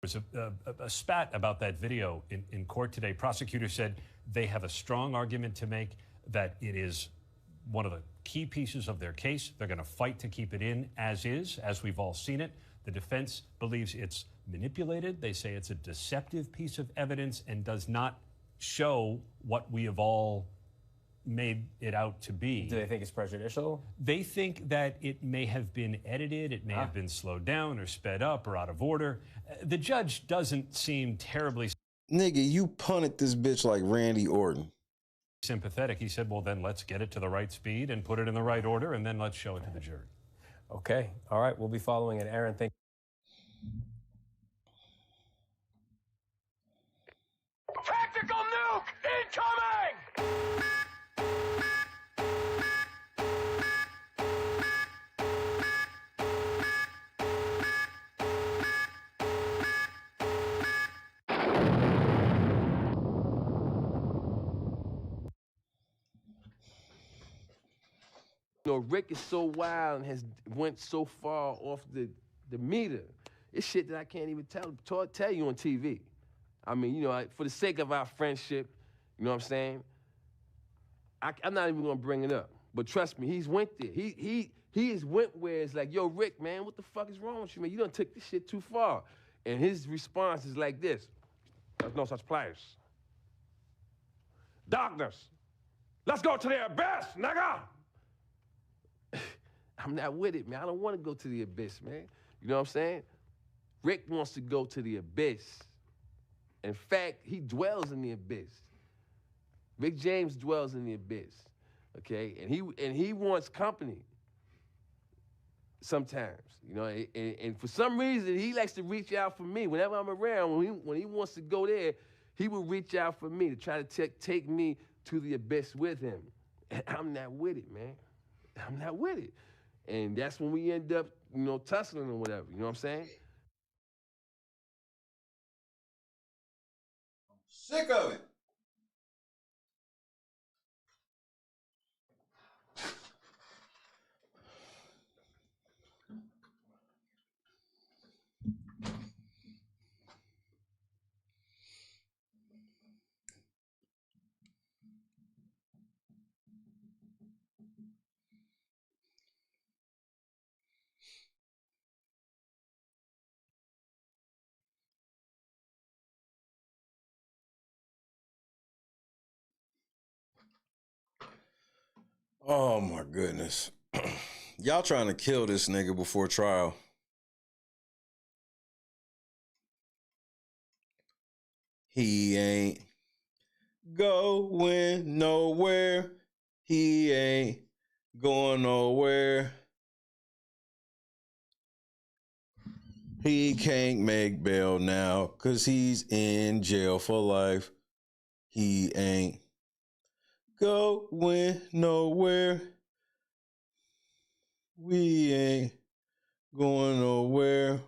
There's a spat about that video in court today. Prosecutors said they have a strong argument to make that it is one of the key pieces of their case. They're going to fight to keep it in as is, as we've all seen it. The defense believes it's manipulated. They say it's a deceptive piece of evidence and does not show what we have all made it out to be. Do they think it's prejudicial? They think that it may have been edited, it may have been slowed down or sped up or out of order. The judge doesn't seem terribly... Nigga, you punted this bitch like Randy Orton. Sympathetic. He said, well, then let's get it to the right speed and put it in the right order, and then let's show it to the jury. Okay. All right. We'll be following it. Aaron, thank you. Tactical nuke incoming! You know, Rick is so wild and has went so far off the meter. It's shit that I can't even tell you on TV. I mean, you know, for the sake of our friendship, you know what I'm saying? I'm not even gonna bring it up. But trust me, he's went there. He has went where it's like, yo, Rick, man, what the fuck is wrong with you, man? You done took this shit too far. And his response is like this: there's no such place. Darkness. Let's go to the abyss, nigga. I'm not with it, man. I don't want to go to the abyss, man. You know what I'm saying? Rick wants to go to the abyss. In fact, he dwells in the abyss. Rick James dwells in the abyss, okay? And he wants company sometimes, you know? And for some reason, he likes to reach out for me. Whenever I'm around, when he wants to go there, he will reach out for me to try to take me to the abyss with him. And I'm not with it, man. I'm not with it. And that's when we end up, you know, tussling or whatever, you know what I'm saying? Sick of it. Oh my goodness. Y'all trying to kill this nigga before trial. He ain't going nowhere. He ain't going nowhere. He can't make bail now because he's in jail for life. He ain't going nowhere. We ain't going nowhere.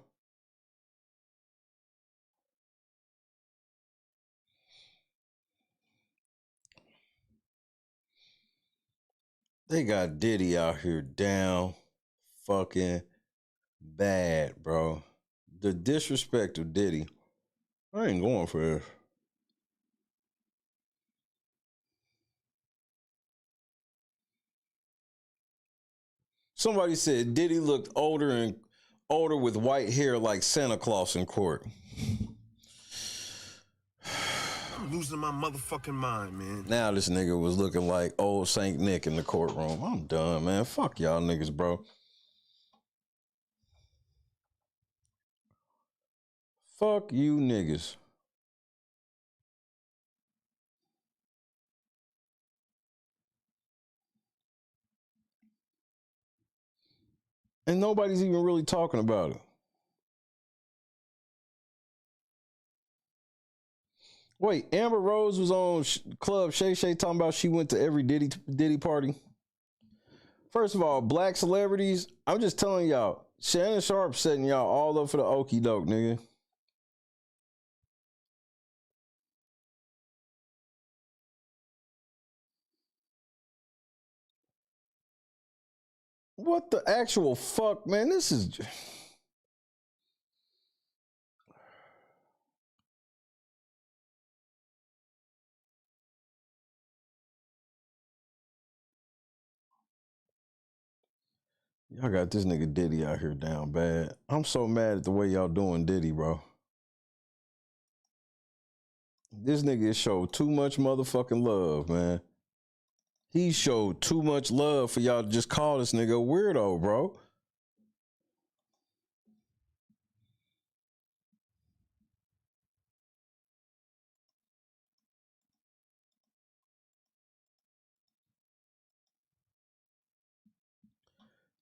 They got Diddy out here down fucking bad, bro. The disrespect of Diddy. I ain't going for this. Somebody said Diddy looked older with white hair like Santa Claus in court. I'm losing my motherfucking mind, man. Now this nigga was looking like old Saint Nick in the courtroom. I'm done, man. Fuck y'all niggas, bro. Fuck you niggas. And nobody's even really talking about it. Wait, Amber Rose was on Club Shay Shay talking about she went to every Diddy party. First of all, black celebrities, I'm just telling y'all, Shannon Sharp setting y'all all up for the okie doke, nigga. What the actual fuck, man? This is... Y'all got this nigga Diddy out here down bad. I'm so mad at the way y'all doing Diddy, bro. This nigga showed too much motherfucking love, man. He showed too much love for y'all to just call this nigga a weirdo, bro.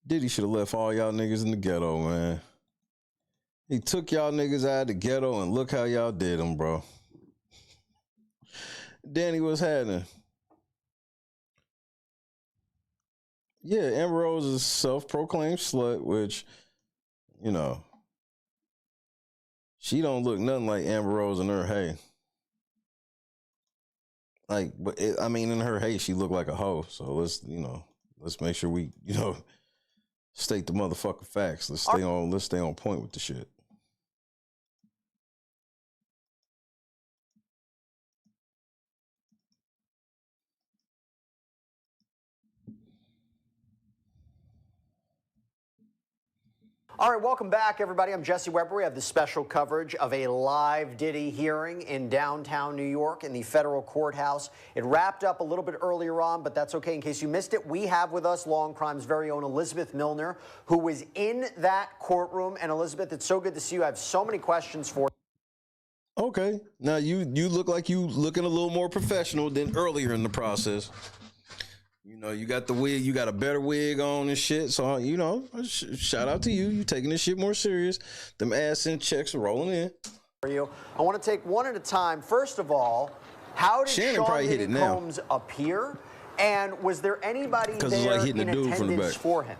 Diddy should have left all y'all niggas in the ghetto, man. He took y'all niggas out of the ghetto and look how y'all did him, bro. Danny, what's happening? Yeah, Amber Rose is a self-proclaimed slut, which, you know, she don't look nothing like Amber Rose in her hay. Like, but I mean, in her hay, she looked like a hoe. So let's make sure we, state the motherfucking facts. Let's stay on point with the shit. All right, welcome back, everybody. I'm Jesse Weber. We have this special coverage of a live Diddy hearing in downtown New York in the federal courthouse. It wrapped up a little bit earlier on, but that's okay. In case you missed it, we have with us Law and Crime's very own Elizabeth Milner, who was in that courtroom. And Elizabeth, it's so good to see you. I have so many questions for you. Okay. Now, you look like you looking a little more professional than earlier in the process. You know, you got the wig, you got a better wig on and shit. So, you know, shout out to you. You taking this shit more serious. Them ass and checks are rolling in. For you. I want to take one at a time. First of all, how did Sean Diddy Combs appear? And was there anybody there like in attendance for him?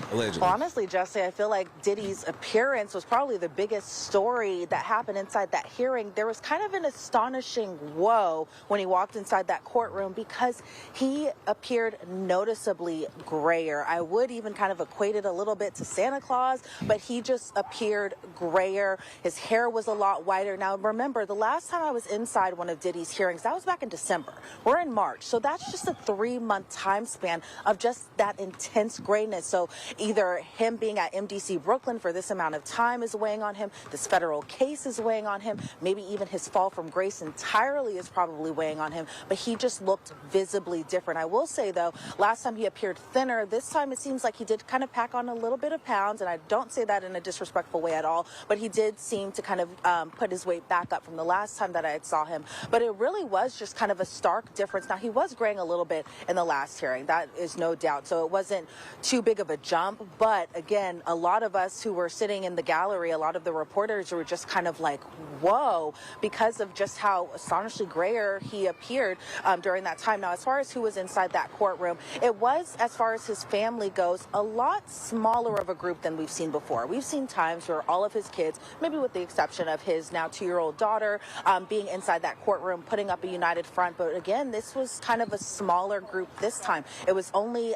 Allegedly. Well, honestly, Jesse, I feel like Diddy's appearance was probably the biggest story that happened inside that hearing. There was kind of an astonishing whoa when he walked inside that courtroom because he appeared noticeably grayer. I would even kind of equate it a little bit to Santa Claus, but he just appeared grayer. His hair was a lot whiter. Now, remember, the last time I was inside one of Diddy's hearings, that was back in December. We're in March, so that's just a 3-month time span of just that intense grayness. So either him being at MDC Brooklyn for this amount of time is weighing on him, this federal case is weighing on him, maybe even his fall from grace entirely is probably weighing on him, but he just looked visibly different. I will say, though, last time he appeared thinner. This time it seems like he did kind of pack on a little bit of pounds, and I don't say that in a disrespectful way at all, but he did seem to kind of put his weight back up from the last time that I saw him. But it really was just kind of a stark difference. Now, he was graying a little bit in the last hearing, that is no doubt, so it wasn't too big of a jump. But again, a lot of us who were sitting in the gallery, a lot of the reporters were just kind of like, whoa, because of just how astonishingly grayer he appeared during that time. Now, as far as who was inside that courtroom, it was, as far as his family goes, a lot smaller of a group than we've seen before. We've seen times where all of his kids, maybe with the exception of his now 2-year-old daughter, being inside that courtroom, putting up a united front. But again, this was kind of a smaller group this time. It was only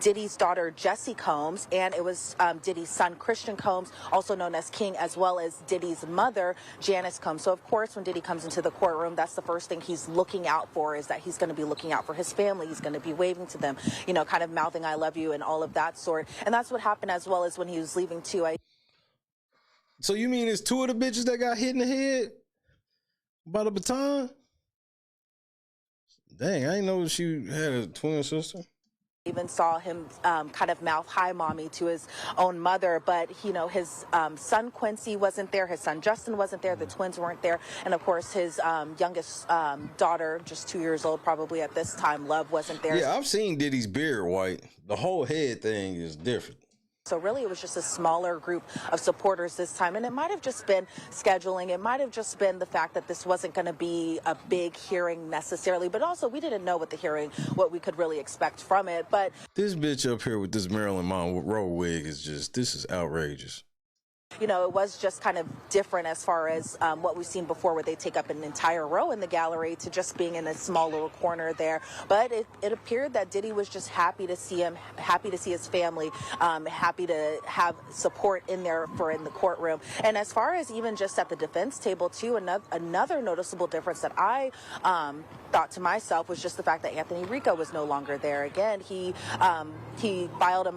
Diddy's daughter, Jessie Combs, and it was Diddy's son, Christian Combs, also known as King, as well as Diddy's mother, Janice Combs. So, of course, when Diddy comes into the courtroom, that's the first thing he's looking out for, is that he's going to be looking out for his family. He's going to be waving to them, you know, kind of mouthing I love you and all of that sort. And that's what happened as well as when he was leaving, too. So you mean it's 2 of the bitches that got hit in the head by the baton? Dang, I didn't know she had a twin sister. Even saw him kind of mouth hi mommy to his own mother, but you know, his son Quincy wasn't there, his son Justin wasn't there, the twins weren't there, and of course his youngest daughter, just 2 years old probably at this time, Love, wasn't there. Yeah, I've seen Diddy's beard white. The whole head thing is different. So really, it was just a smaller group of supporters this time. And it might have just been scheduling. It might have just been the fact that this wasn't going to be a big hearing necessarily. But also, we didn't know what the hearing, what we could really expect from it. But this bitch up here with this Marilyn Monroe wig is just, this is outrageous. You know, it was just kind of different as far as what we've seen before, where they take up an entire row in the gallery, to just being in a small little corner there. But it appeared that Diddy was just happy to see him, happy to see his family, happy to have support in there for in the courtroom. And as far as even just at the defense table too, another noticeable difference that I thought to myself was just the fact that Anthony RICO was no longer there. Again, he filed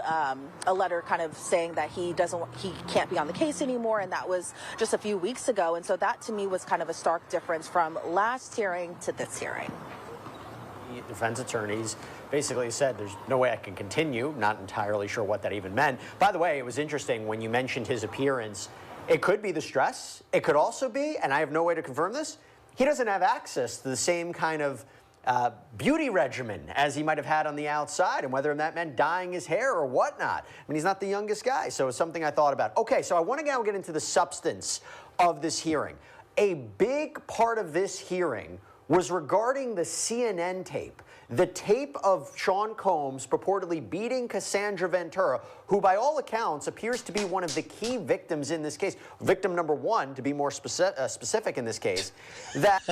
a letter kind of saying that he can't be on the case anymore, and that was just a few weeks ago. And so that to me was kind of a stark difference from last hearing to this hearing. Defense attorneys basically said there's no way I can continue. Not entirely sure what that even meant. By the way, it was interesting when you mentioned his appearance. It could be the stress. It could also be, and I have no way to confirm this, he doesn't have access to the same kind of beauty regimen as he might have had on the outside, and whether that meant dyeing his hair or whatnot. I mean, he's not the youngest guy, so it's something I thought about. Okay, so I want to now get into the substance of this hearing. A big part of this hearing was regarding the CNN tape, the tape of Sean Combs purportedly beating Cassandra Ventura, who by all accounts appears to be one of the key victims in this case. Victim number 1, to be more specific in this case, that...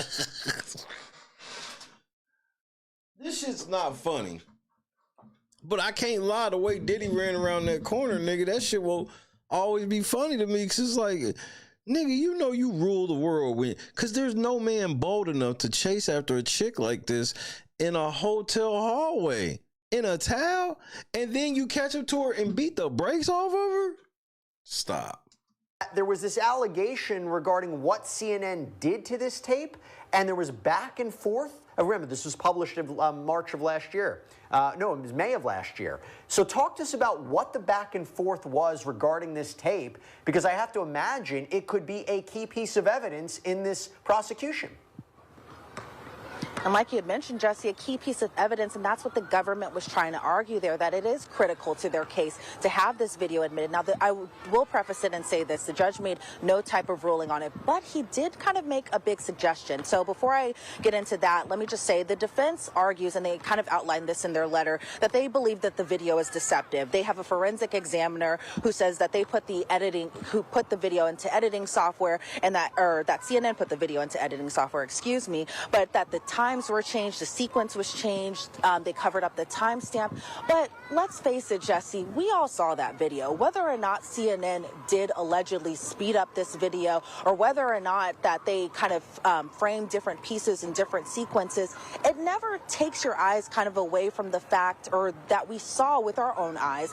This shit's not funny. But I can't lie, the way Diddy ran around that corner, nigga, that shit will always be funny to me, because it's like, nigga, you know you rule the world when, because there's no man bold enough to chase after a chick like this in a hotel hallway. in a towel, and then you catch up to her and beat the brakes off of her? Stop. There was this allegation regarding what CNN did to this tape, and there was back and forth. Remember, this was published in March of last year. No, it was May of last year. So talk to us about what the back and forth was regarding this tape, because I have to imagine it could be a key piece of evidence in this prosecution. And like you had mentioned, Jesse, a key piece of evidence, and that's what the government was trying to argue there, that it is critical to their case to have this video admitted. Now, I will preface it and say this. The judge made no type of ruling on it, but he did kind of make a big suggestion. So before I get into that, let me just say the defense argues, and they kind of outlined this in their letter, that they believe that the video is deceptive. They have a forensic examiner who says that they put the video into editing software, and that CNN put the video into editing software, excuse me, but that the times were changed, the sequence was changed, they covered up the timestamp. But let's face it, Jesse, we all saw that video. Whether or not CNN did allegedly speed up this video, or whether or not that they kind of framed different pieces and different sequences, it never takes your eyes kind of away from the fact, or that we saw with our own eyes,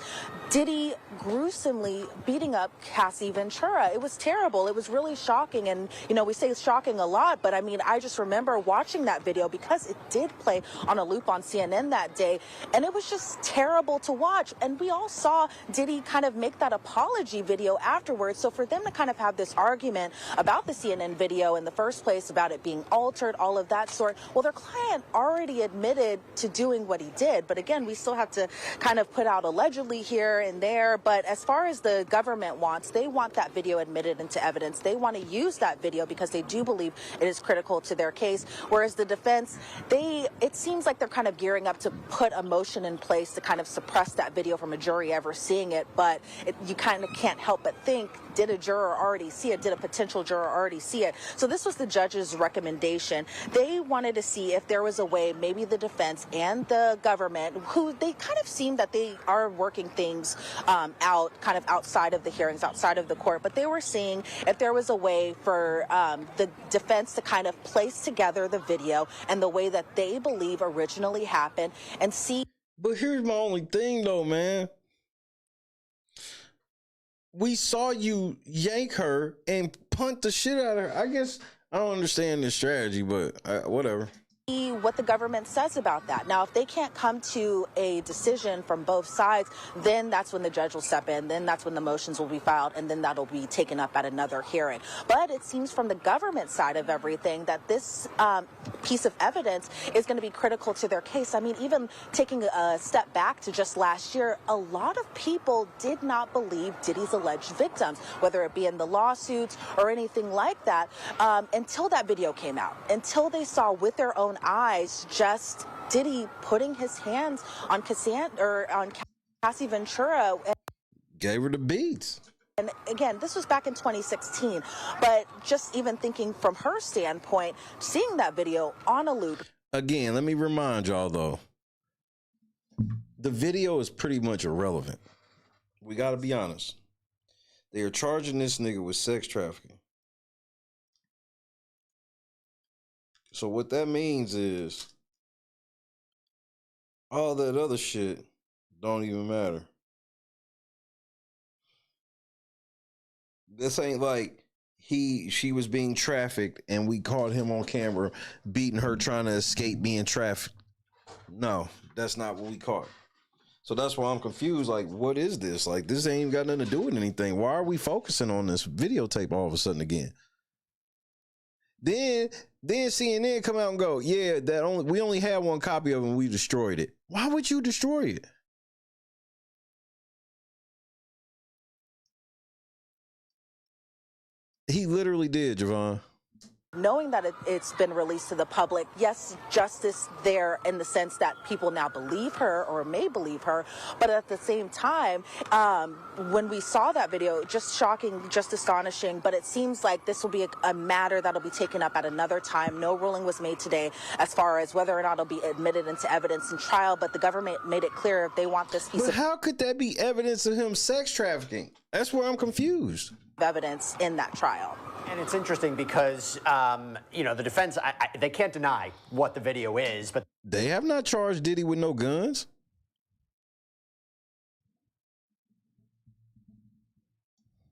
Diddy gruesomely beating up Cassie Ventura. It was terrible. It was really shocking. And, you know, we say it's shocking a lot, but I mean, I just remember watching that video because it did play on a loop on CNN that day, and it was just terrible to watch. And we all saw Diddy kind of make that apology video afterwards. So for them to kind of have this argument about the CNN video in the first place, about it being altered, all of that sort, well, their client already admitted to doing what he did. But again, we still have to kind of put out allegedly here and there. But as far as the government wants, they want that video admitted into evidence. They want to use that video because they do believe it is critical to their case. Whereas the defense, it seems like they're kind of gearing up to put a motion in place to kind of suppress that video from a jury ever seeing it. But you kind of can't help but think, did a juror already see it? Did a potential juror already see it? So this was the judge's recommendation. They wanted to see if there was a way, maybe the defense and the government, who they kind of seem that they are working things out kind of outside of the hearings, outside of the court, but they were seeing if there was a way for the defense to kind of place together the video and the way that they believe originally happened and see. But here's my only thing though, man. We saw you yank her and punt the shit out of her. I guess I don't understand this strategy, but whatever. What the government says about that. Now, if they can't come to a decision from both sides, then that's when the judge will step in. Then that's when the motions will be filed, and then that'll be taken up at another hearing. But it seems from the government side of everything that this piece of evidence is going to be critical to their case. I mean, even taking a step back to just last year, a lot of people did not believe Diddy's alleged victims, whether it be in the lawsuits or anything like that, until that video came out, until they saw with their own eyes just Diddy putting his hands on Cassie Ventura. Gave her the beats. And again, this was back in 2016, but just even thinking from her standpoint, seeing that video on a loop. Again, let me remind y'all though, the video is pretty much irrelevant. We got to be honest. They are charging this nigga with sex trafficking. So what that means is all that other shit don't even matter. This ain't like she was being trafficked and we caught him on camera beating her trying to escape being trafficked. No, that's not what we caught. So that's why I'm confused. Like, what is this? Like, this ain't even got nothing to do with anything. Why are we focusing on this videotape all of a sudden again? Then CNN come out and go, yeah, we only had one copy of it and we destroyed it. Why would you destroy it? He literally did, Javon. Knowing that it's been released to the public, yes, justice there in the sense that people now believe her or may believe her, but at the same time, when we saw that video, just shocking, just astonishing, but it seems like this will be a matter that'll be taken up at another time. No ruling was made today as far as whether or not it'll be admitted into evidence in trial, but the government made it clear if they want this piece of... But how could that be evidence of him sex trafficking? That's where I'm confused. Evidence in that trial. And it's interesting because, you know, the defense, they can't deny what the video is, but... They have not charged Diddy with no guns.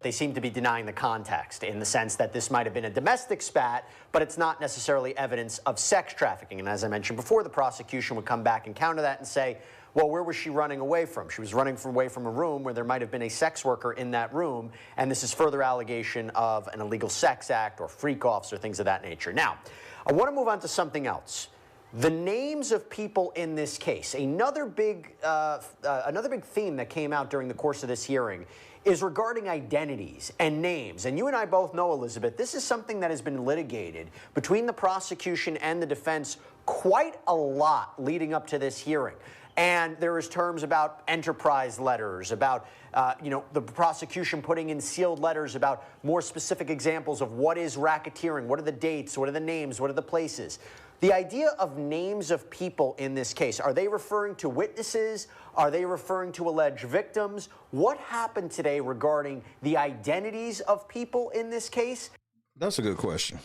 They seem to be denying the context in the sense that this might have been a domestic spat, but it's not necessarily evidence of sex trafficking. And as I mentioned before, the prosecution would come back and counter that and say, well, where was she running away from? She was running away from a room where there might have been a sex worker in that room, and this is further allegation of an illegal sex act or freak-offs or things of that nature. Now, I want to move on to something else. The names of people in this case. Another big theme that came out during the course of this hearing is regarding identities and names. And you and I both know, Elizabeth, this is something that has been litigated between the prosecution and the defense quite a lot leading up to this hearing. And there is terms about enterprise letters, about the prosecution putting in sealed letters about more specific examples of what is racketeering, what are the dates, what are the names, what are the places. The idea of names of people in this case, are they referring to witnesses? Are they referring to alleged victims? What happened today regarding the identities of people in this case? That's a good question.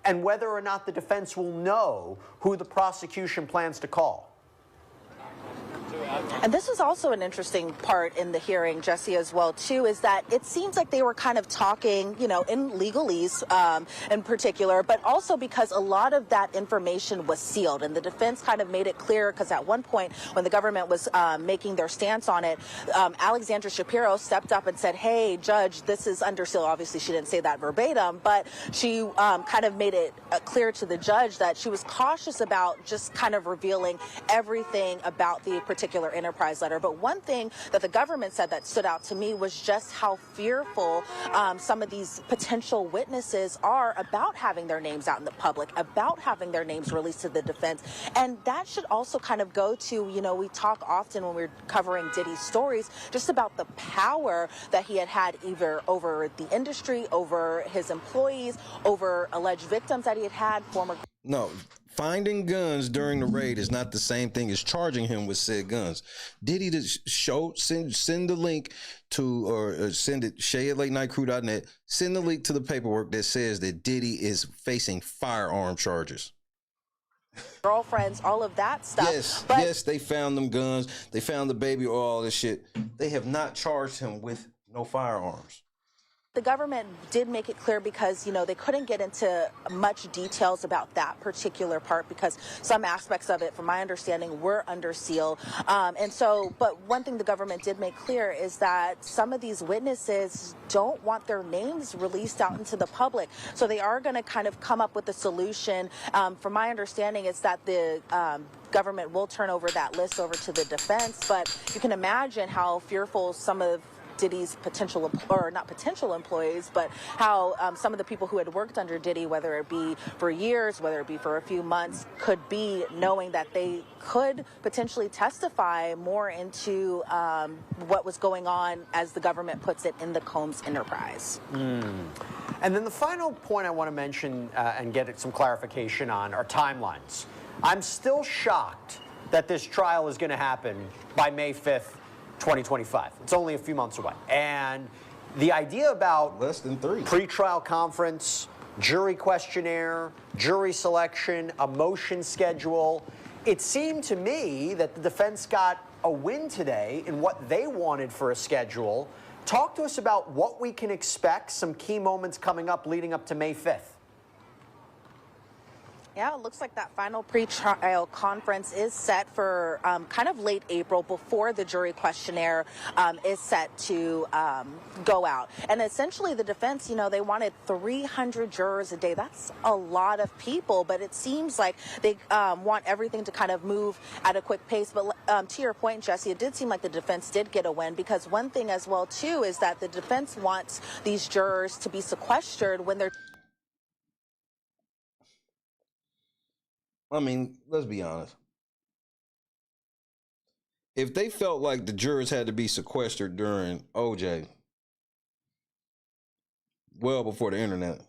And whether or not the defense will know who the prosecution plans to call. And this is also an interesting part in the hearing, Jesse, as well, too, is that it seems like they were kind of talking, in legalese in particular, but also because a lot of that information was sealed. And the defense kind of made it clear, because at one point when the government was making their stance on it, Alexandra Shapiro stepped up and said, hey, Judge, this is under seal. Obviously, she didn't say that verbatim, but she kind of made it clear to the judge that she was cautious about just kind of revealing everything about the particular enterprise letter. But one thing that the government said that stood out to me was just how fearful some of these potential witnesses are about having their names out in the public, about having their names released to the defense. And that should also kind of go to, we talk often when we're covering Diddy's stories, just about the power that he had either over the industry, over his employees, over alleged victims that he had, former... No. Finding guns during the raid is not the same thing as charging him with said guns. Diddy send the link to, or send it, shay@latenightcrew.net, send the link to the paperwork that says that Diddy is facing firearm charges. Girlfriends, all of that stuff. Yes, they found them guns. They found the baby oil, all this shit. They have not charged him with no firearms. The government did make it clear because, they couldn't get into much details about that particular part because some aspects of it, from my understanding, were under seal. But one thing the government did make clear is that some of these witnesses don't want their names released out into the public. So they are going to kind of come up with a solution. From my understanding, it's that the government will turn over that list over to the defense. But you can imagine how fearful some of Diddy's not potential employees, but how some of the people who had worked under Diddy, whether it be for years, whether it be for a few months, could be knowing that they could potentially testify more into what was going on, as the government puts it, in the Combs enterprise. And then the final point I want to mention and get some clarification on are timelines. I'm still shocked that this trial is going to happen by May 5th, 2025. It's only a few months away. And the idea about less than 3 pre-trial conference, jury questionnaire, jury selection, a motion schedule, it seemed to me that the defense got a win today in what they wanted for a schedule. Talk to us about what we can expect, some key moments coming up leading up to May 5th. Yeah, it looks like that final pre-trial conference is set for kind of late April, before the jury questionnaire is set to go out. And essentially the defense, they wanted 300 jurors a day. That's a lot of people, but it seems like they want everything to kind of move at a quick pace. But to your point, Jesse, it did seem like the defense did get a win, because one thing as well, too, is that the defense wants these jurors to be sequestered when they're... I mean, let's be honest. If they felt like the jurors had to be sequestered during OJ, well before the internet,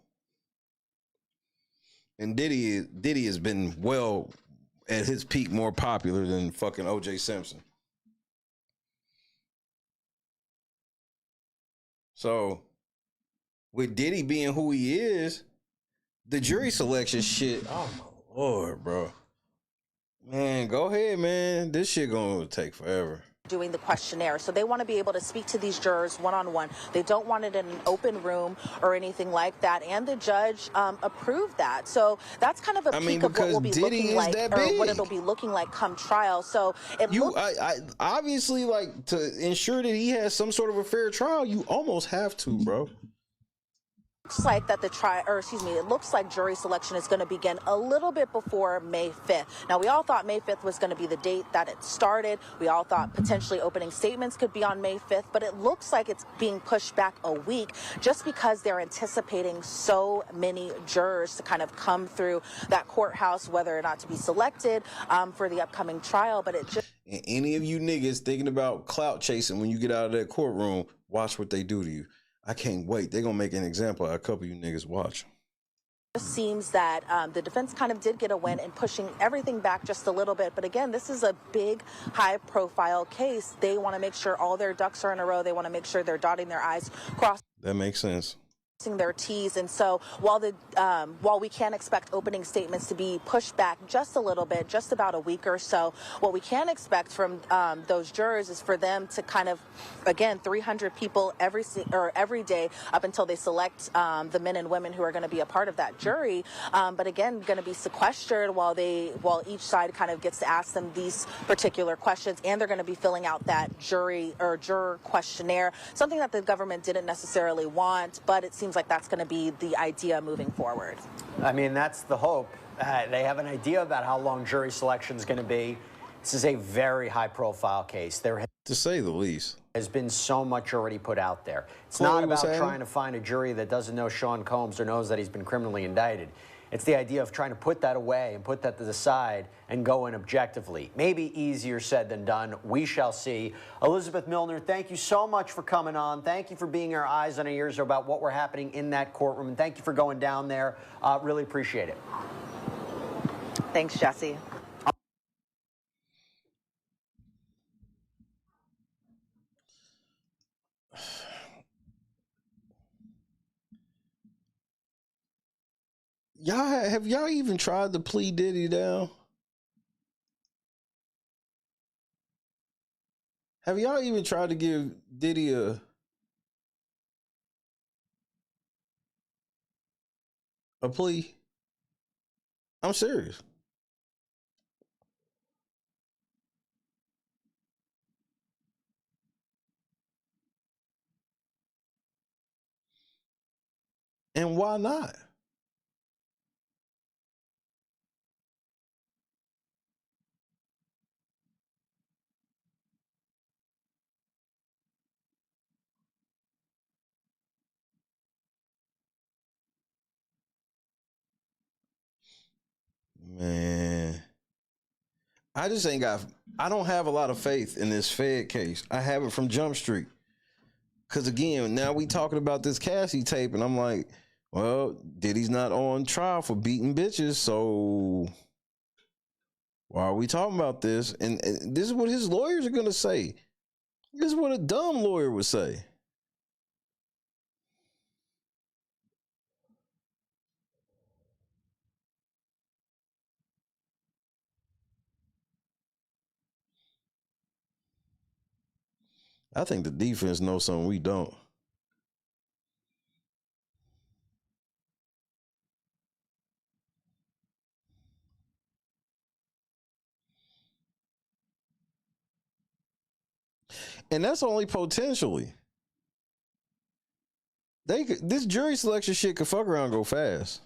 and Diddy has been well at his peak more popular than fucking OJ Simpson. So, with Diddy being who he is, the jury selection shit, oh my Lord, bro. Man, go ahead, man. This shit gonna take forever. doing the questionnaire. So they want to be able to speak to these jurors one-on-one. They don't want it in an open room or anything like that. And the judge approved that. So that's kind of a peek of what will be looking like, or what it'll be looking like come trial. So it I obviously, like, to ensure that he has some sort of a fair trial, you almost have to, bro. looks like that it looks like jury selection is going to begin a little bit before May 5th. Now, we all thought May 5th was going to be the date that it started. We all thought potentially opening statements could be on May 5th, but it looks like it's being pushed back a week just because they're anticipating so many jurors to kind of come through that courthouse, whether or not to be selected for the upcoming trial. But it just... And any of you niggas thinking about clout chasing when you get out of that courtroom, watch what they do to you. I can't wait. They're going to make an example of a couple of you niggas. Watch. It seems that the defense kind of did get a win in pushing everything back just a little bit. But again, this is a big, high-profile case. They want to make sure all their ducks are in a row. They want to make sure they're dotting their I's, crossing That makes sense. their T's. And so while we can expect opening statements to be pushed back just a little bit, just about a week or so, what we can expect from those jurors is for them to kind of, again, 300 people every day up until they select the men and women who are going to be a part of that jury. But again, going to be sequestered while each side kind of gets to ask them these particular questions, and they're going to be filling out that juror questionnaire, something that the government didn't necessarily want, but it seems like that's going to be the idea moving forward. I mean, that's the hope. They have an idea about how long jury selection is going to be. This is a very high-profile case. To say the least. Has been so much already put out there. It's Chloe, not about trying to find a jury that doesn't know Sean Combs or knows that he's been criminally indicted. It's the idea of trying to put that away and put that to the side and go in objectively. Maybe easier said than done. We shall see. Elizabeth Milner, thank you so much for coming on. Thank you for being our eyes and our ears about what we're happening in that courtroom. And thank you for going down there. Really appreciate it. Thanks, Jesse. Have y'all even tried to plead Diddy down? Have y'all even tried to give Diddy a plea? I'm serious. And why not? Man, I don't have a lot of faith in this Fed case. I have it from Jump Street. Because again, now we talking about this Cassie tape, and I'm like, well, Diddy's not on trial for beating bitches, so why are we talking about this? And this is what his lawyers are going to say. This is what a dumb lawyer would say. I think the defense knows something we don't. And that's only potentially. This jury selection shit could fuck around and go fast.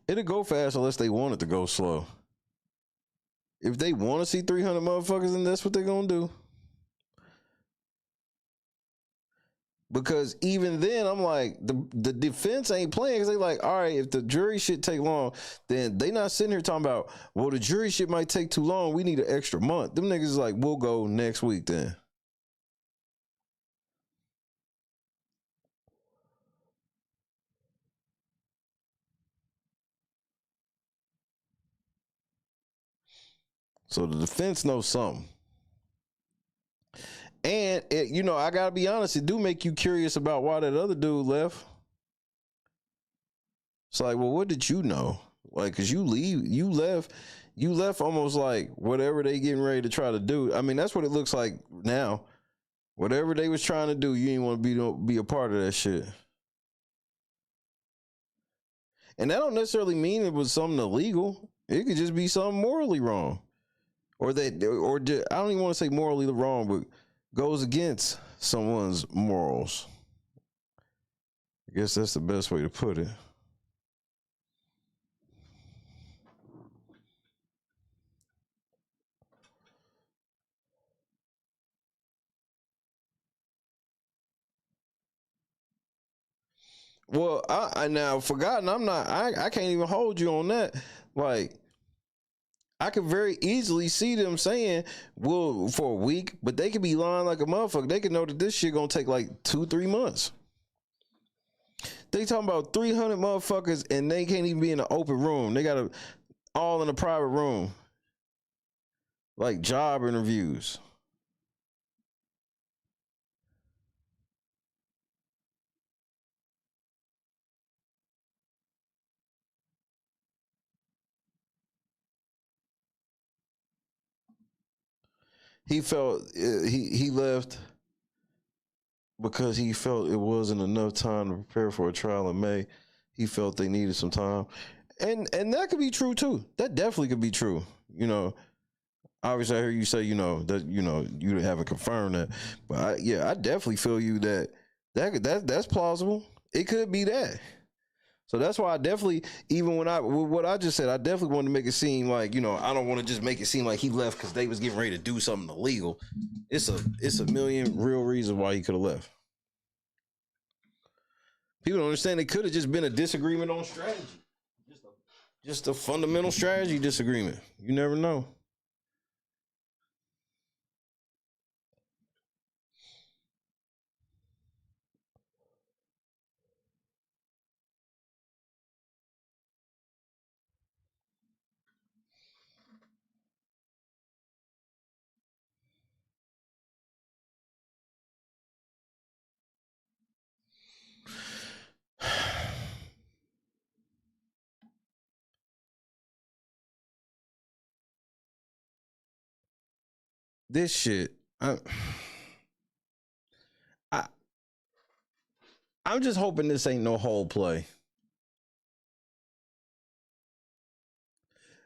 It'll go fast unless they want it to go slow. If they want to see 300 motherfuckers, then that's what they're going to do. Because even then, I'm like, the defense ain't playing because they like, all right, if the jury shit take long, then they not sitting here talking about, well, the jury shit might take too long. We need an extra month. Them niggas is like, we'll go next week then. So the defense knows something. And, I got to be honest, it do make you curious about why that other dude left. It's like, well, what did you know? Like, cause you left almost like whatever they getting ready to try to do. I mean, that's what it looks like now. Whatever they was trying to do, you didn't want to be a part of that shit. And that don't necessarily mean it was something illegal. It could just be something morally wrong. Or I don't even want to say morally wrong, but goes against someone's morals. I guess that's the best way to put it. Well, I now forgotten. I can't even hold you on that. Like, I could very easily see them saying, well, for a week, but they could be lying like a motherfucker. They could know that this shit gonna take like 2-3 months. They talking about 300 motherfuckers and they can't even be in an open room. They got all in a private room. Like job interviews. He felt he left because he felt it wasn't enough time to prepare for a trial in May. He felt they needed some time. And that could be true too. That definitely could be true. You know, obviously I hear you say, that you haven't confirmed that. But I definitely feel you that's plausible. It could be that. So that's why I definitely, even with what I just said, I definitely want to make it seem like, I don't want to just make it seem like he left because they was getting ready to do something illegal. It's a million real reasons why he could have left. People don't understand it could have just been a disagreement on strategy. Just a fundamental strategy disagreement. You never know. This shit, I'm just hoping this ain't no whole play.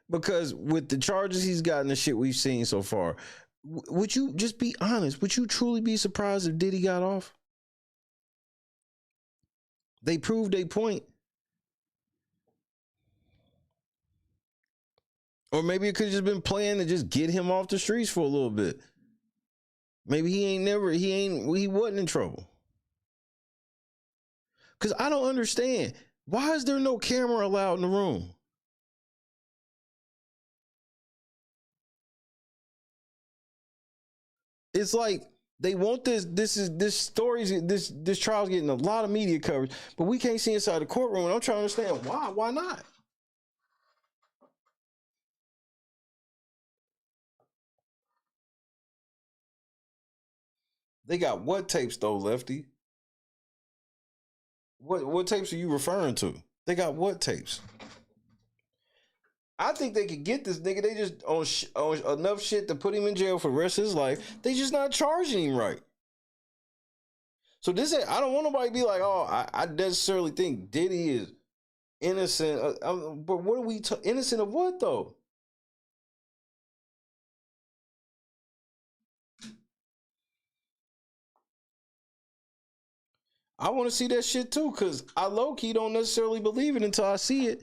Because with the charges he's gotten, the shit we've seen so far, would you just be honest? Would you truly be surprised if Diddy got off? They proved a point. Or maybe it could have just been playing to just get him off the streets for a little bit. Maybe he wasn't in trouble. Because I don't understand. Why is there no camera allowed in the room? It's like they want this trial's getting a lot of media coverage, but we can't see inside the courtroom. And I'm trying to understand why. Why not? They got what tapes though, Lefty? What tapes are you referring to? They got what tapes? I think they could get this nigga. They just on enough shit to put him in jail for the rest of his life. They just not charging him right. So I don't want nobody to be like, oh, I necessarily think Diddy is innocent. But what are we innocent of what though? I want to see that shit too, because I low-key don't necessarily believe it until I see it.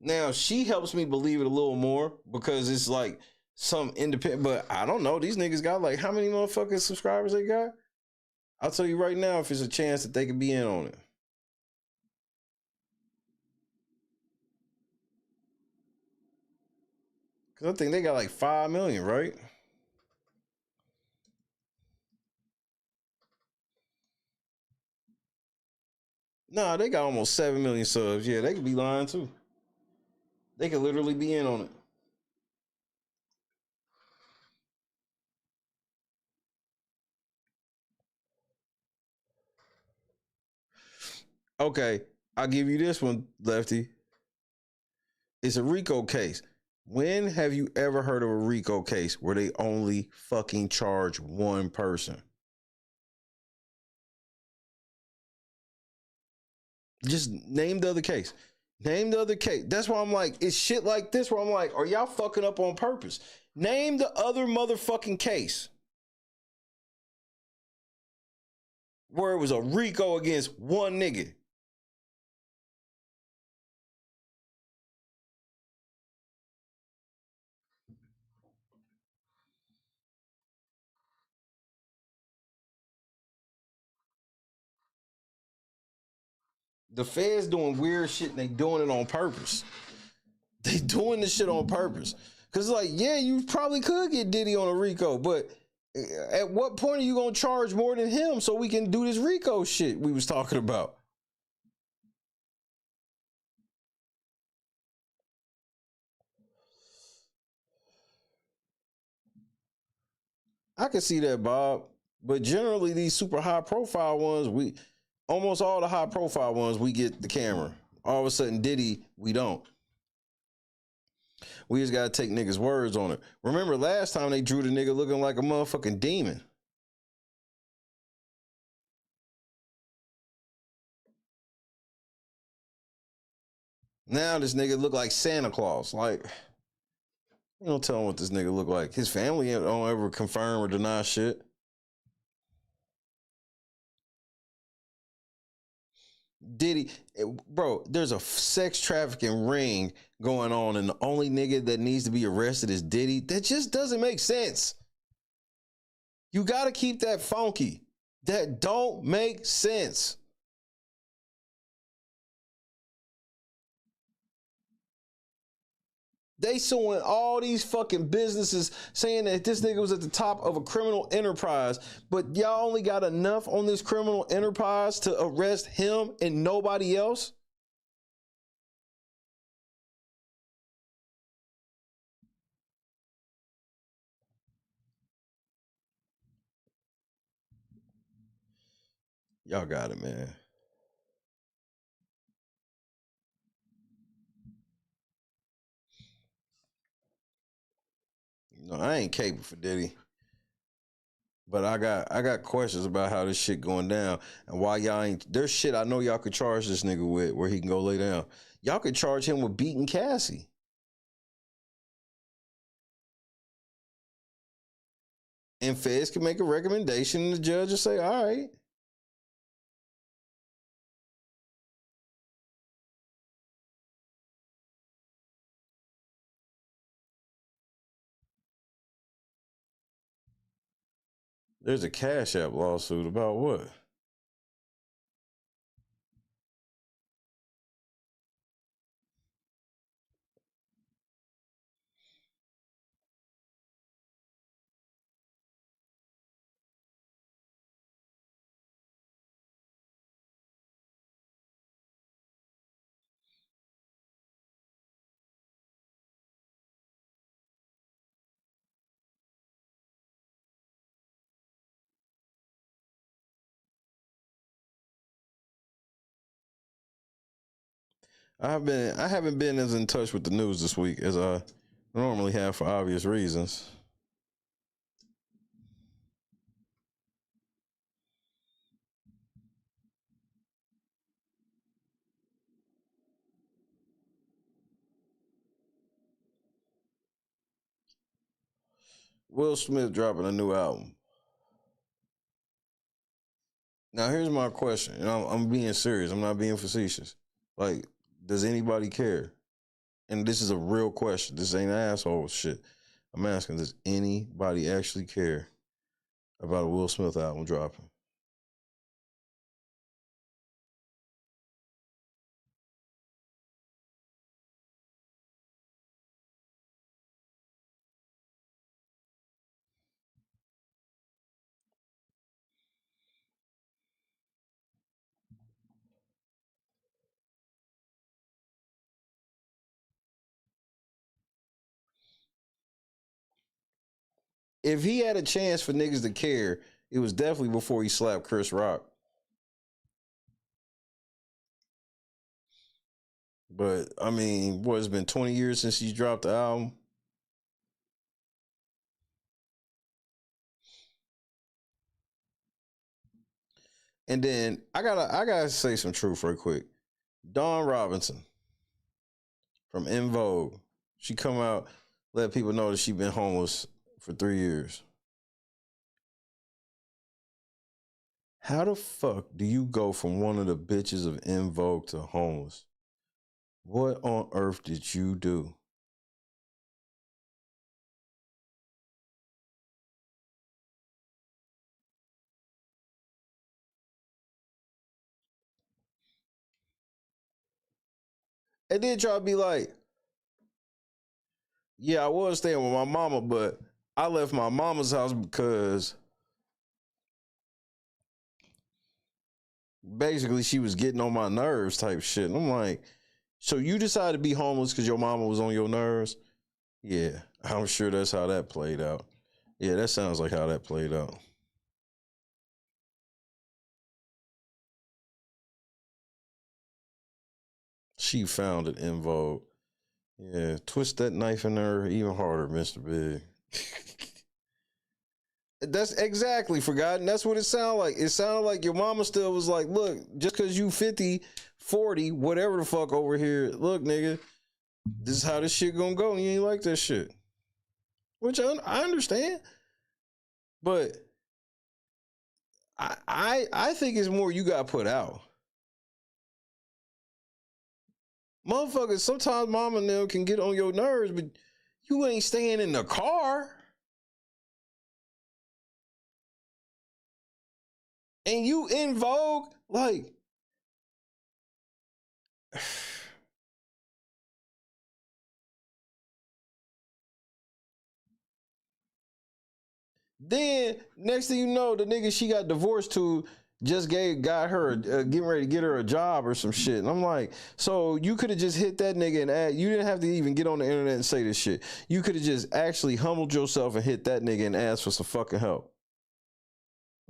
Now, she helps me believe it a little more because it's like some independent, but I don't know. These niggas got like, how many motherfucking subscribers they got? I'll tell you right now if there's a chance that they could be in on it. Because I think they got like 5 million, right? Nah, they got almost 7 million subs. Yeah, they could be lying too. They could literally be in on it. Okay, I'll give you this one, Lefty. It's a RICO case. When have you ever heard of a RICO case where they only fucking charge one person? Just name the other case. Name the other case. That's why I'm like, it's shit like this where I'm like, are y'all fucking up on purpose? Name the other motherfucking case where it was a RICO against one nigga. The feds doing weird shit and they doing it on purpose. They doing this shit on purpose. Cause like, yeah, you probably could get Diddy on a RICO, but at what point are you gonna charge more than him so we can do this RICO shit we was talking about? I can see that, Bob. But generally these super high profile ones, almost all the high profile ones, we get the camera. All of a sudden Diddy, we don't. We just gotta take niggas' words on it. Remember last time they drew the nigga looking like a motherfucking demon. Now this nigga look like Santa Claus. Like, you don't tell him what this nigga look like. His family don't ever confirm or deny shit. Diddy, bro, there's a sex trafficking ring going on and the only nigga that needs to be arrested is Diddy. That just doesn't make sense. You got to keep that funky. That don't make sense. They suing all these fucking businesses saying that this nigga was at the top of a criminal enterprise, but y'all only got enough on this criminal enterprise to arrest him and nobody else? Y'all got it, man. No, I ain't caping for Diddy. But I got questions about how this shit going down and why y'all ain't. There's shit I know y'all could charge this nigga with where he can go lay down. Y'all could charge him with beating Cassie. And feds can make a recommendation and the judge will say, all right. There's a Cash App lawsuit about what? I haven't been as in touch with the news this week as I normally have for obvious reasons. Will Smith dropping a new album. Now here's my question, and I'm being serious. I'm not being facetious. Like, does anybody care? And this is a real question. This ain't asshole shit. I'm asking, does anybody actually care about a Will Smith album dropping? If he had a chance for niggas to care, it was definitely before he slapped Chris Rock. But I mean, what, it's been 20 years since she dropped the album. And then I gotta say some truth real quick. Dawn Robinson from En Vogue, she come out, let people know that she been homeless for 3 years. How the fuck do you go from one of the bitches of En Vogue to homeless? What on earth did you do? And then try to be like, yeah, I was staying with my mama, but I left my mama's house because basically she was getting on my nerves type shit. And I'm like, so you decided to be homeless because your mama was on your nerves? Yeah, I'm sure that's how that played out. Yeah, that sounds like how that played out. She found it En Vogue. Yeah, twist that knife in her even harder, Mr. Big. That's exactly forgotten. That's what it sounded like. It sounded like your mama still was like, look, just because you 50, 40, whatever the fuck over here, look, nigga, this is how this shit gonna go. And you ain't like that shit. Which I understand. But I think it's more you got put out. Motherfuckers, sometimes mama and them can get on your nerves, but you ain't staying in the car. And you En Vogue, like, then next thing you know, the nigga she got divorced to just got her getting ready to get her a job or some shit. And I'm like, so you could have just hit that nigga and you didn't have to even get on the internet and say this shit. You could have just actually humbled yourself and hit that nigga and asked for some fucking help.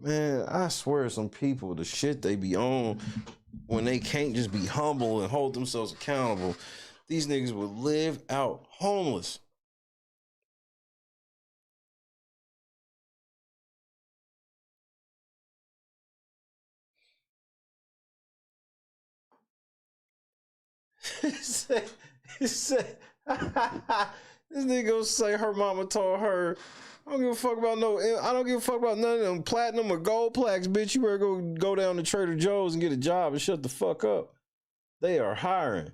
Man, I swear some people, the shit they be on when they can't just be humble and hold themselves accountable, these niggas would live out homeless. This nigga gonna say her mama told her, I don't give a fuck about none of them platinum or gold plaques, bitch. You better go down to Trader Joe's and get a job and shut the fuck up. They are hiring.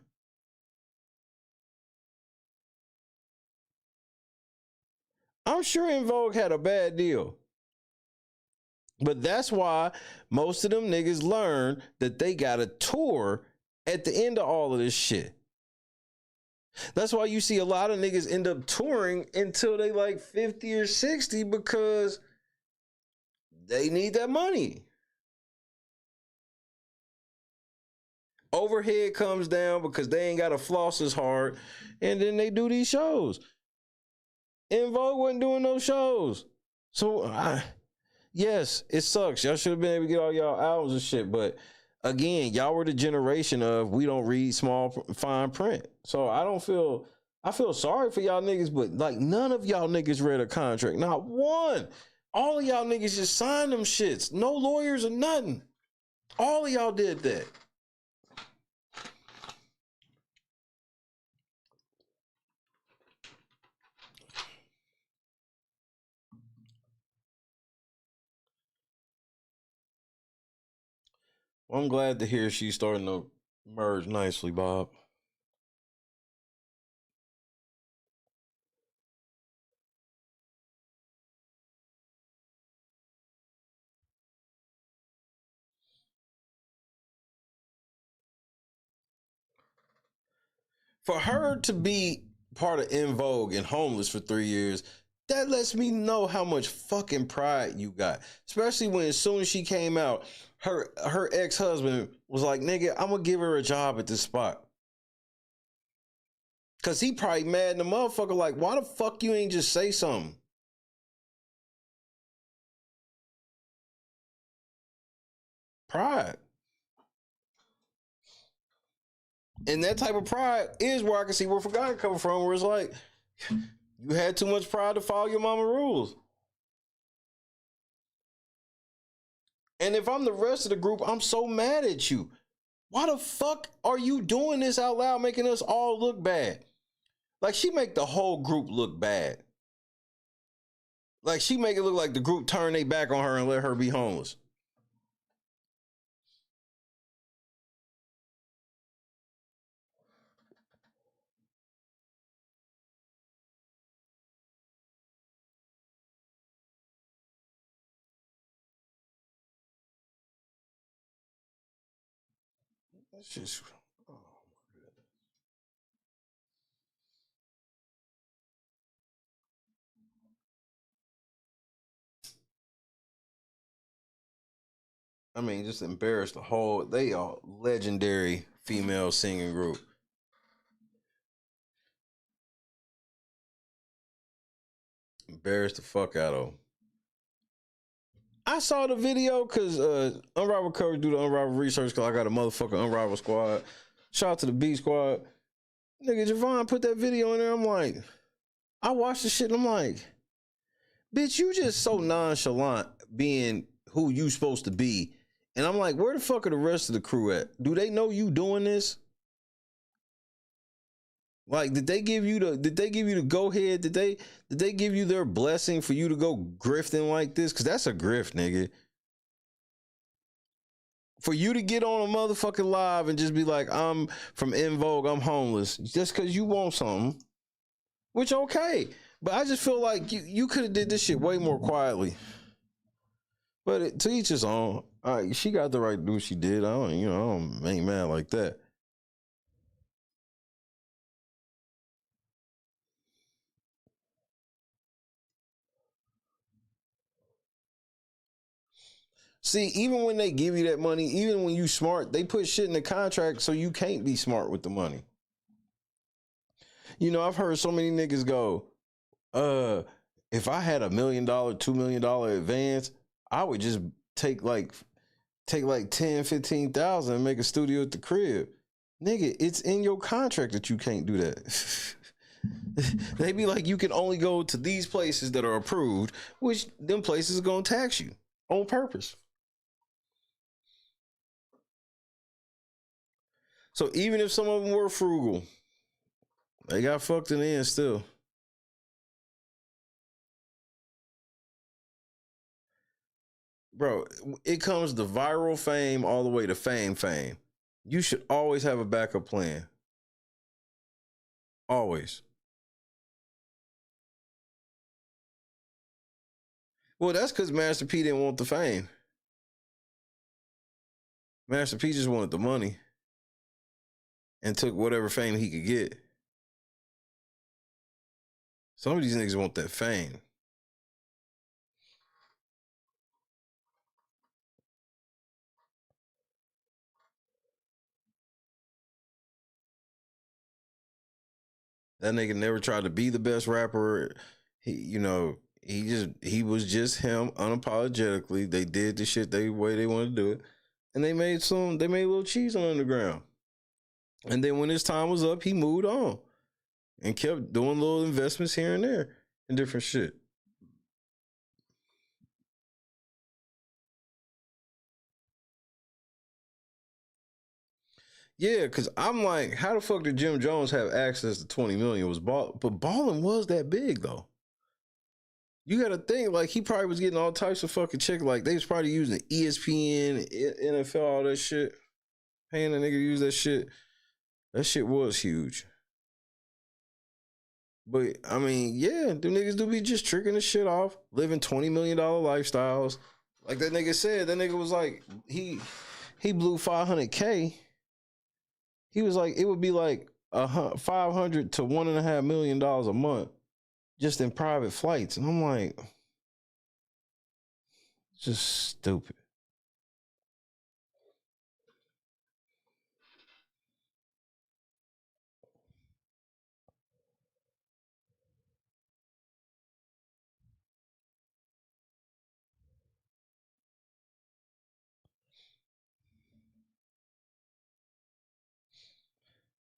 I'm sure En Vogue had a bad deal. But that's why most of them niggas learn that they got a tour at the end of all of this shit. That's why you see a lot of niggas end up touring until they like 50 or 60 because they need that money. Overhead comes down because they ain't got to floss as hard, and then they do these shows. En Vogue wasn't doing those shows. So, yes, it sucks. Y'all should have been able to get all y'all albums and shit, but again, y'all were the generation of we don't read small fine print. So I feel sorry for y'all niggas, but like none of y'all niggas read a contract. Not one. All of y'all niggas just signed them shits. No lawyers or nothing. All of y'all did that. Well, I'm glad to hear she's starting to merge nicely, Bob. For her to be part of En Vogue and homeless for 3 years, that lets me know how much fucking pride you got. Especially when as soon as she came out, her ex-husband was like, nigga, I'm gonna give her a job at this spot. Cause he probably mad in the motherfucker like, why the fuck you ain't just say something? Pride. And that type of pride is where I can see where forgotten coming from, where it's like, you had too much pride to follow your mama rules. And if I'm the rest of the group, I'm so mad at you. Why the fuck are you doing this out loud, making us all look bad? Like, she make the whole group look bad. Like, she make it look like the group turned their back on her and let her be homeless. That's just, oh my goodness. I mean, just embarrassed the whole, they are legendary female singing group. Embarrassed the fuck out of them. I saw the video because Unrivaled Coverage do the Unrivaled research because I got a motherfucking Unrivaled squad. Shout out to the B squad. Nigga, Javon put that video in there. I'm like, I watched the shit and I'm like, bitch, you just so nonchalant being who you supposed to be. And I'm like, where the fuck are the rest of the crew at? Do they know you doing this? Like, did they give you the go ahead? Did they give you their blessing for you to go grifting like this? Cause that's a grift, nigga. For you to get on a motherfucking live and just be like, I'm from En Vogue, I'm homeless, just cause you want something. Which okay. But I just feel like you could have did this shit way more quietly. But to each his own. All right, she got the right to do what she did. I ain't mad like that. See, even when they give you that money, even when you smart, they put shit in the contract so you can't be smart with the money. You know, I've heard so many niggas go, if I had $1 million, $2 million advance, I would just take like 10, 15,000 and make a studio at the crib. Nigga, it's in your contract that you can't do that. They be like, you can only go to these places that are approved, which them places are gonna tax you on purpose. So even if some of them were frugal, they got fucked in the end still. Bro, it comes to viral fame all the way to fame. You should always have a backup plan. Always. Well, that's because Master P didn't want the fame. Master P just wanted the money and took whatever fame he could get. Some of these niggas want that fame. That nigga never tried to be the best rapper. He was just him unapologetically. They did the shit the way they wanted to do it. And they made a little cheese on Underground. And then when his time was up, he moved on and kept doing little investments here and there and different shit. Yeah, because I'm like, how the fuck did Jim Jones have access to 20 million? But Ballin was that big though. You gotta think, like, he probably was getting all types of fucking check. Like, they was probably using ESPN, NFL, all that shit. Paying a nigga to use that shit. That shit was huge. But, I mean, yeah, them niggas do be just tricking the shit off, living $20 million lifestyles. Like that nigga said, that nigga was like, he blew $500K. He was like, it would be like $500 to $1.5 million a month just in private flights. And I'm like, just stupid.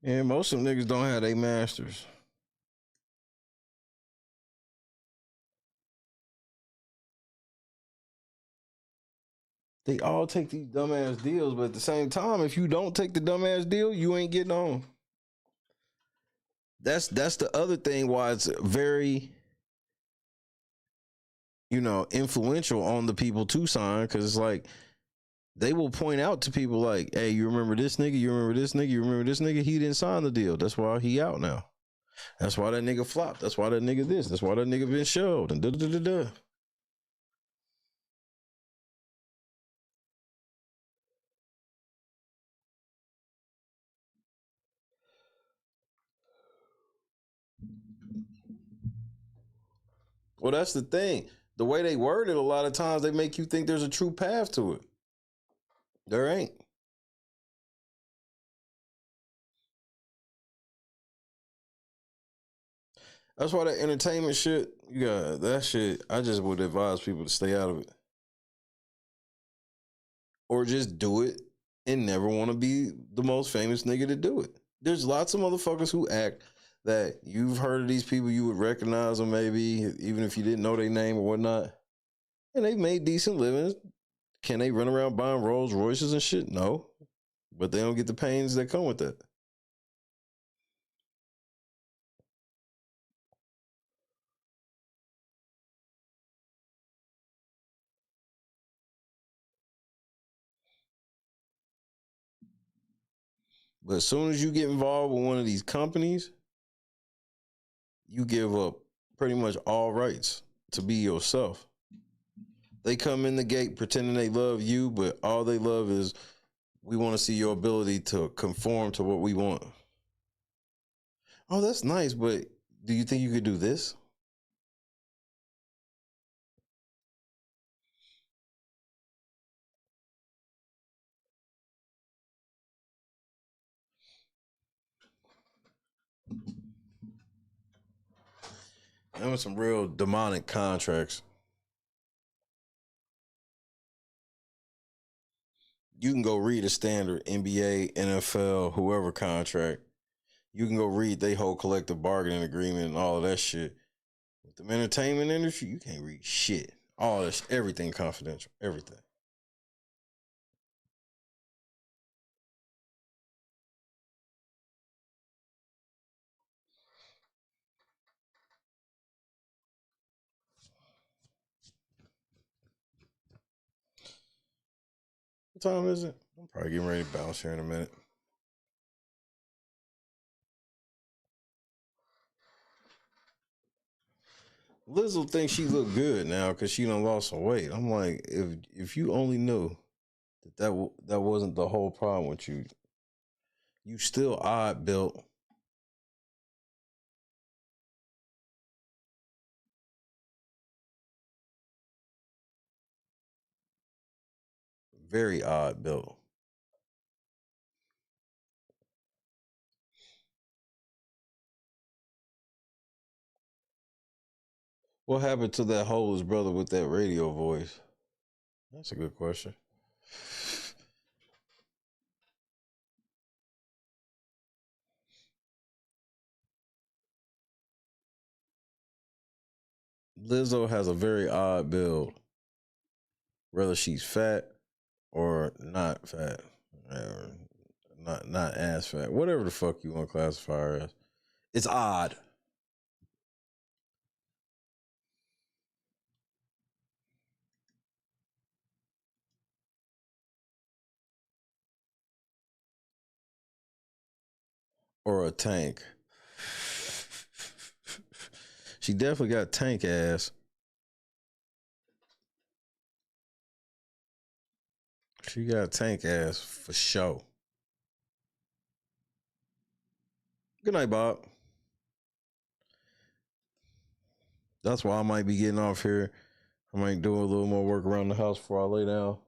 And most of them niggas don't have their masters. They all take these dumbass deals, but at the same time, if you don't take the dumbass deal, you ain't getting on. That's the other thing why it's very, influential on the people to sign, because it's like they will point out to people like, hey, you remember this nigga, you remember this nigga, you remember this nigga, he didn't sign the deal. That's why he out now. That's why that nigga flopped. That's why that nigga this. That's why that nigga been shoved and da-da-da-da-da. Well, that's the thing. The way they word it, a lot of times they make you think there's a true path to it. There ain't. That's why that entertainment shit, that shit, I just would advise people to stay out of it. Or just do it and never want to be the most famous nigga to do it. There's lots of motherfuckers who act that you've heard of these people, you would recognize them maybe, even if you didn't know their name or whatnot. And they've made decent livings. Can they run around buying Rolls Royces and shit? No. But they don't get the pains that come with that. But as soon as you get involved with one of these companies, you give up pretty much all rights to be yourself. They come in the gate pretending they love you, but all they love is, we want to see your ability to conform to what we want. Oh, that's nice, but do you think you could do this? That was some real demonic contracts. You can go read a standard NBA, NFL, whoever contract. You can go read they whole collective bargaining agreement and all of that shit. With the entertainment industry, you can't read shit. All this, everything confidential, everything. What time is it? I'm probably getting ready to bounce here in a minute. Lizzo thinks she look good now because she done lost some weight. I'm like, if you only knew that wasn't the whole problem with you. You still odd built. Very odd built. What happened to that homeless brother with that radio voice? That's a good question. Lizzo has a very odd build. Whether she's fat or not fat. Or not as fat. Whatever the fuck you want to classify her as. It's odd. Or a tank. She definitely got tank ass. She got tank ass for sure. Good night, Bob. That's why I might be getting off here. I might do a little more work around the house before I lay down.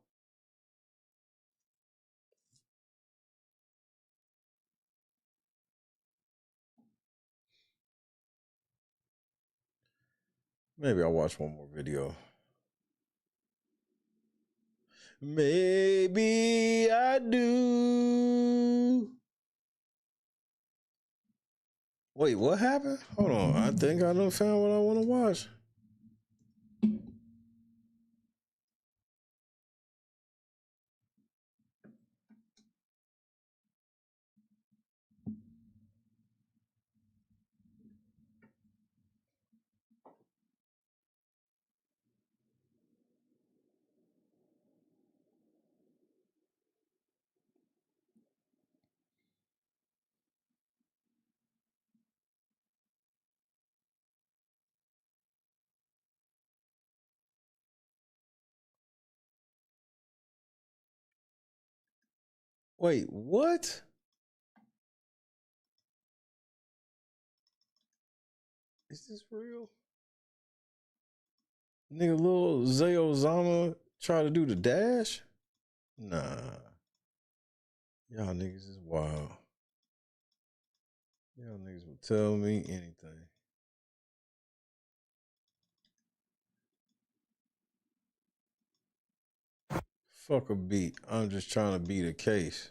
Maybe I'll watch one more video. Maybe I do. Wait, what happened? Hold on. I think I done found what I want to watch. Wait, what? Is this real? Nigga, little Zay Ozama try to do the dash? Nah. Y'all niggas is wild. Y'all niggas will tell me anything. Fuck a beat. I'm just trying to beat a case.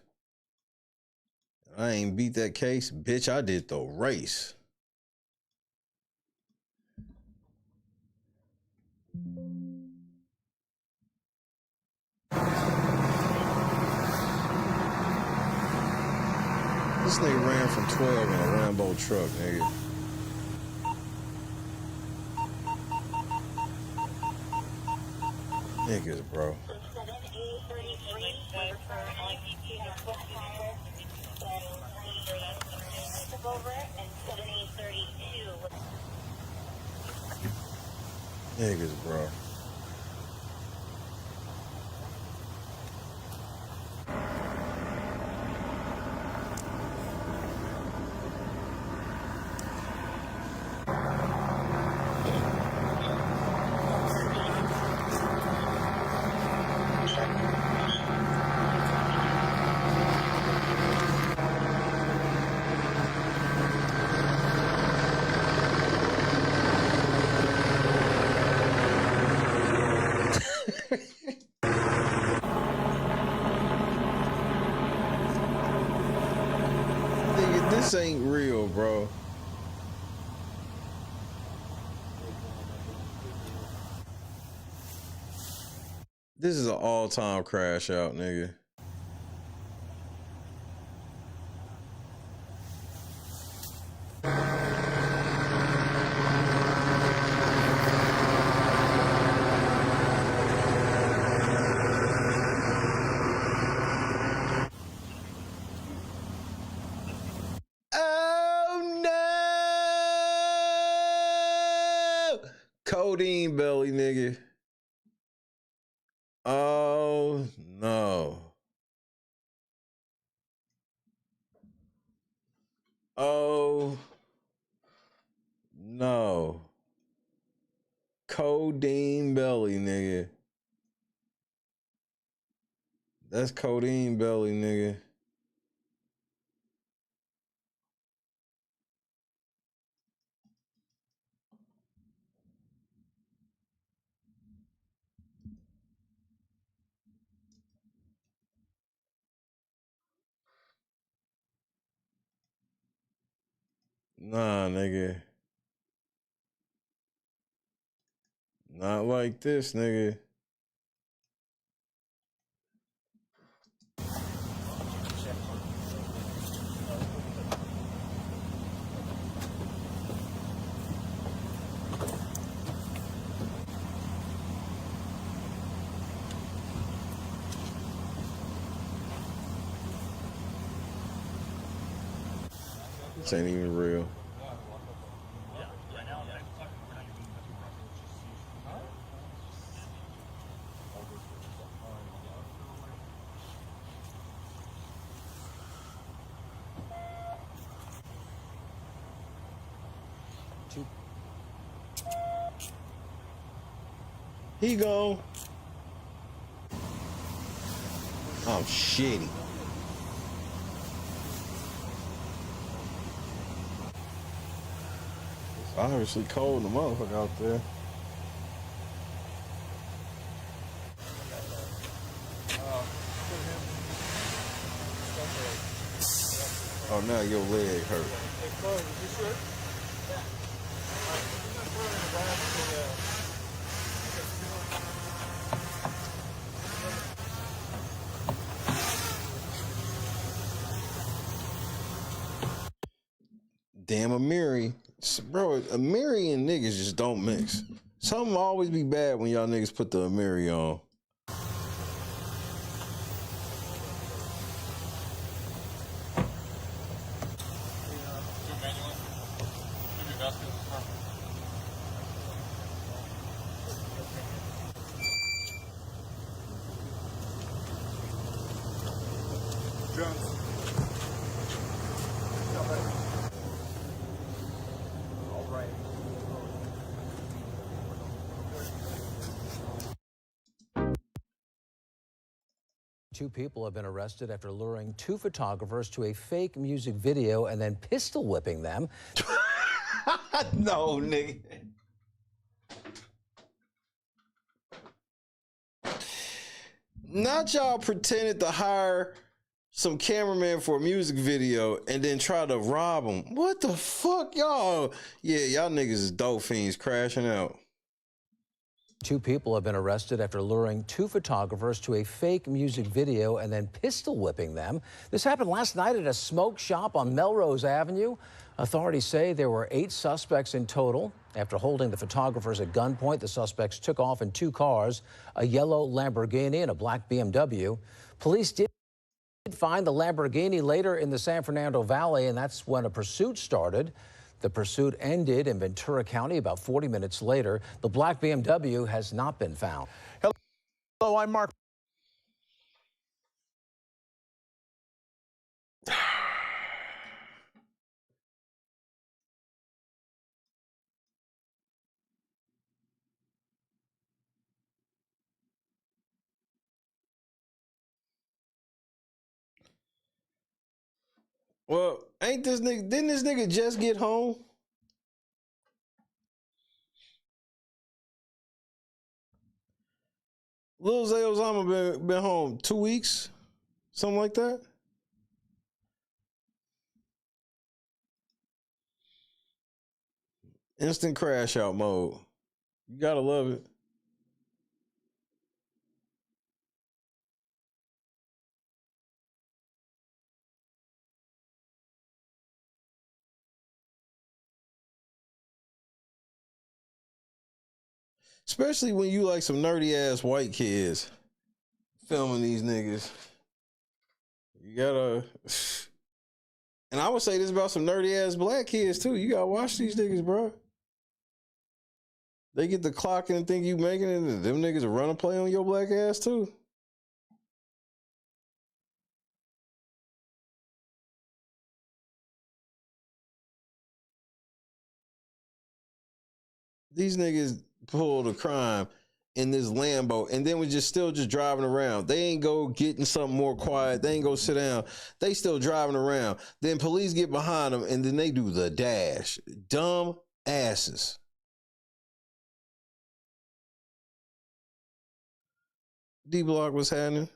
I ain't beat that case. Bitch, I did the race. This nigga ran from 12 in a Rambo truck, nigga. Niggas, bro. Niggas, bro. Nigga, this ain't real, bro. This is an all-time crash out, nigga. Oh no! Codeine belly, nigga. Oh no. Oh no. Codeine belly, nigga. That's codeine belly, nigga. Nah, nigga. Not like this, nigga. This ain't even real. He gone. I'm shitty. It's obviously cold in the motherfucker out there. Oh, now your leg hurt. Damn, Amiri. Bro, Amiri and niggas just don't mix. Something always be bad when y'all niggas put the Amiri on. Two people have been arrested after luring two photographers to a fake music video and then pistol whipping them. No, nigga. Not y'all pretended to hire some cameraman for a music video and then try to rob them. What the fuck, y'all? Yeah, y'all niggas is dope fiends crashing out. Two people have been arrested after luring two photographers to a fake music video and then pistol whipping them. This happened last night at a smoke shop on Melrose Avenue. Authorities say there were 8 suspects in total. After holding the photographers at gunpoint, the suspects took off in 2 cars, a yellow Lamborghini and a black BMW. Police did find the Lamborghini later in the San Fernando Valley, and that's when a pursuit started. The pursuit ended in Ventura County about 40 minutes later. The black BMW has not been found. Hello, I'm Mark. Well, ain't this nigga, didn't this nigga just get home? Lil Zay Osama been home 2 weeks, something like that. Instant crash out mode. You gotta love it. Especially when you like some nerdy ass white kids filming these niggas. You gotta, and I would say this about some nerdy ass black kids too. You gotta watch these niggas, bro. They get the clocking and think you making it, and them niggas will run a play on your black ass too. These niggas pulled a crime in this Lambo and then was just still just driving around. They ain't go getting something more quiet. They ain't go sit down. They still driving around. Then police get behind them and then they do the dash. Dumb asses. D-Block, what's happening?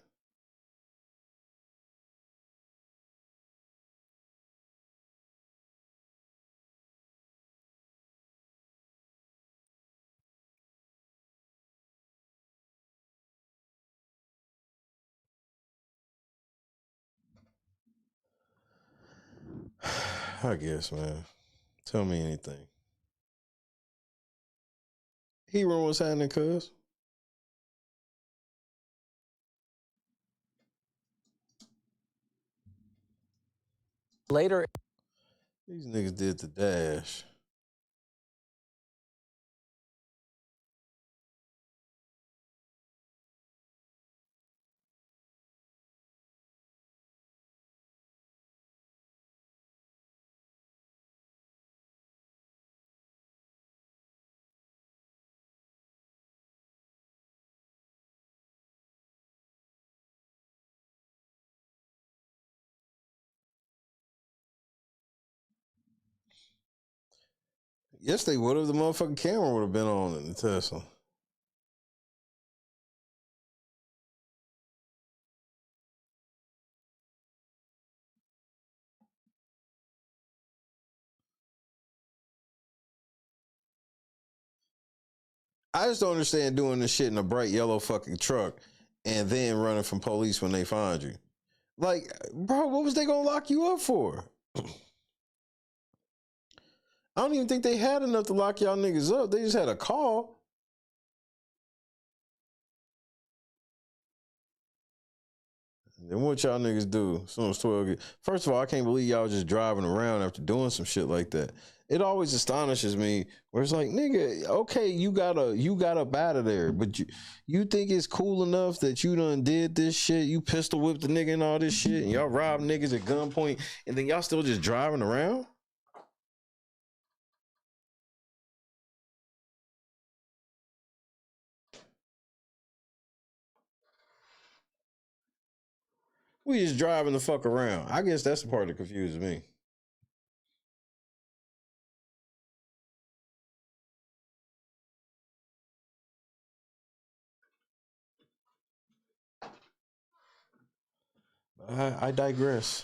I guess, man. Tell me anything. Hero, what's happening, cuz? Later, these niggas did the dash. Yes, they would have. The motherfucking camera would have been on in the Tesla. I just don't understand doing this shit in a bright yellow fucking truck and then running from police when they find you. Like, bro, what was they gonna lock you up for? I don't even think they had enough to lock y'all niggas up. They just had a call. Then what y'all niggas do? As soon as 12 First of all, I can't believe y'all just driving around after doing some shit like that. It always astonishes me where it's like, nigga, okay, you got up out of there, but you think it's cool enough that you done did this shit, you pistol whipped the nigga and all this shit, and y'all robbed niggas at gunpoint, and then y'all still just driving around? We just driving the fuck around. I guess that's the part that confuses me. I digress.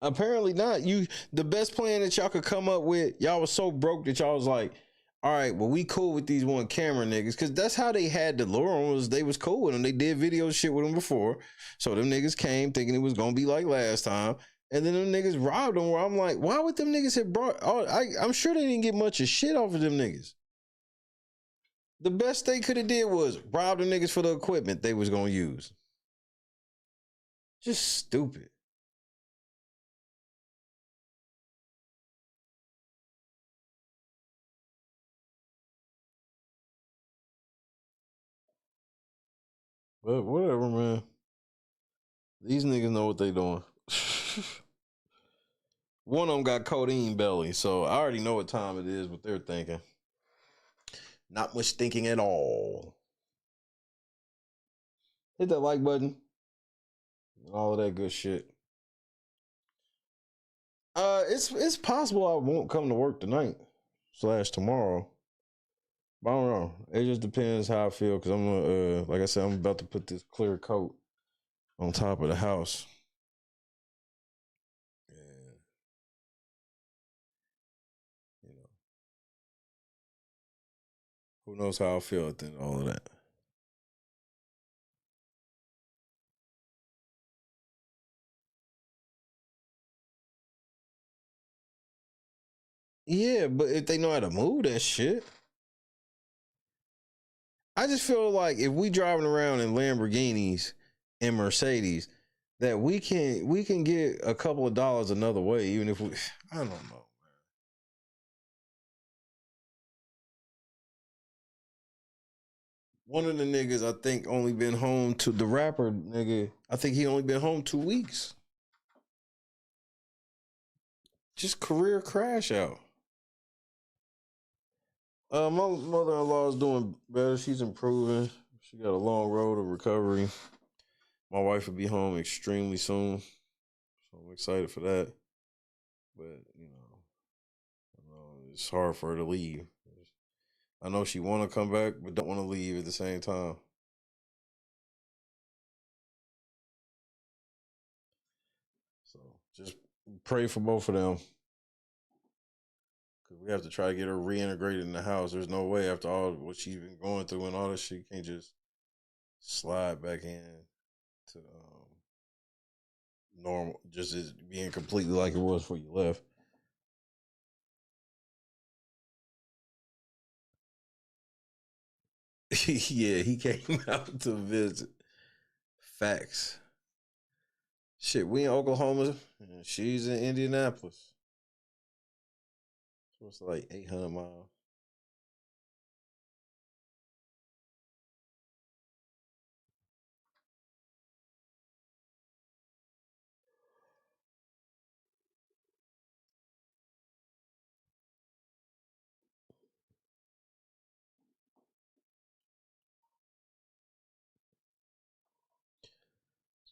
Apparently not. The best plan that y'all could come up with, y'all was so broke that y'all was like, all right, well, we cool with these one camera niggas, because that's how they had the lure on, was they was cool with them. They did video shit with them before. So them niggas came thinking it was gonna be like last time. And then them niggas robbed them, where I'm like, why would them niggas have brought I'm sure they didn't get much of shit off of them niggas. The best they could have did was rob the niggas for the equipment they was gonna use. Just stupid. But whatever, man. These niggas know what they doing. One of them got codeine belly, so I already know what time it is, what they're thinking. Not much thinking at all. Hit that like button. All of that good shit. It's possible I won't come to work tonight / tomorrow. But I don't know. It just depends how I feel, because I'm gonna like I said, I'm about to put this clear coat on top of the house. And you know, who knows how I feel at the end of all of that. Yeah, but if they know how to move that shit. I just feel like if we driving around in Lamborghinis and Mercedes, that we can get a couple of dollars another way, even if we, I don't know, man. One of the niggas, I think, only been home to the rapper nigga. I think he only been home 2 weeks. Just career crash out. My mother-in-law is doing better. She's improving. She got a long road of recovery. My wife will be home extremely soon, so I'm excited for that. But you know, it's hard for her to leave. I know she want to come back, but don't want to leave at the same time. So just pray for both of them. Because we have to try to get her reintegrated in the house. There's no way, after all what she's been going through and all this shit, you can't just slide back in to normal, just as being completely like it was before you left. Yeah, he came out to visit. Facts. Shit, we in Oklahoma, and she's in Indianapolis. So it's like 800 miles.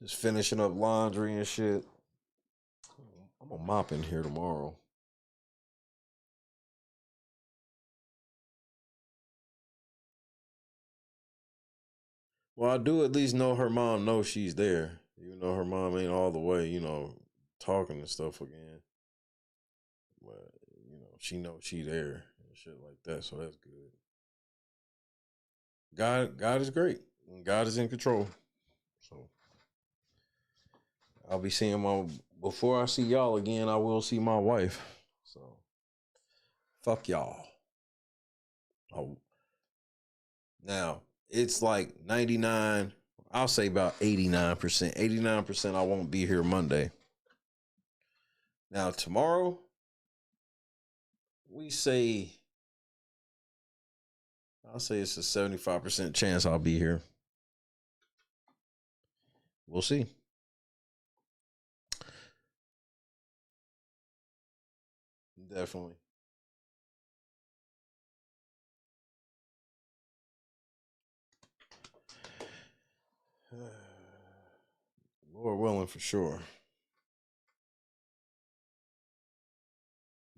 Just finishing up laundry and shit. I'm gonna mop in here tomorrow. Well, I do at least know her mom knows she's there. Even though her mom ain't all the way, talking and stuff again. But, she knows she there and shit like that, so that's good. God is great. God is in control. So I'll be seeing before I see y'all again, I will see my wife. So fuck y'all. Oh. Now, it's like 99, I'll say about 89%. 89% I won't be here Monday. Now, tomorrow, I'll say it's a 75% chance I'll be here. We'll see. Definitely. Lord willing, for sure.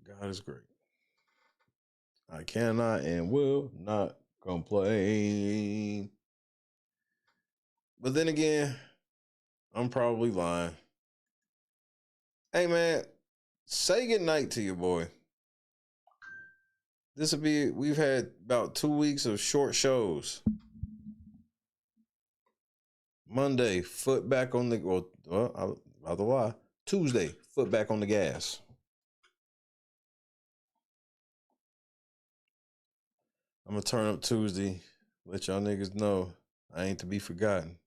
God is great. I cannot and will not complain. But then again, I'm probably lying. Hey, man, say goodnight to your boy. We've had about 2 weeks of short shows. Monday, foot back on the, I'll lie. Tuesday, foot back on the gas. I'm going to turn up Tuesday, let y'all niggas know I ain't to be forgotten.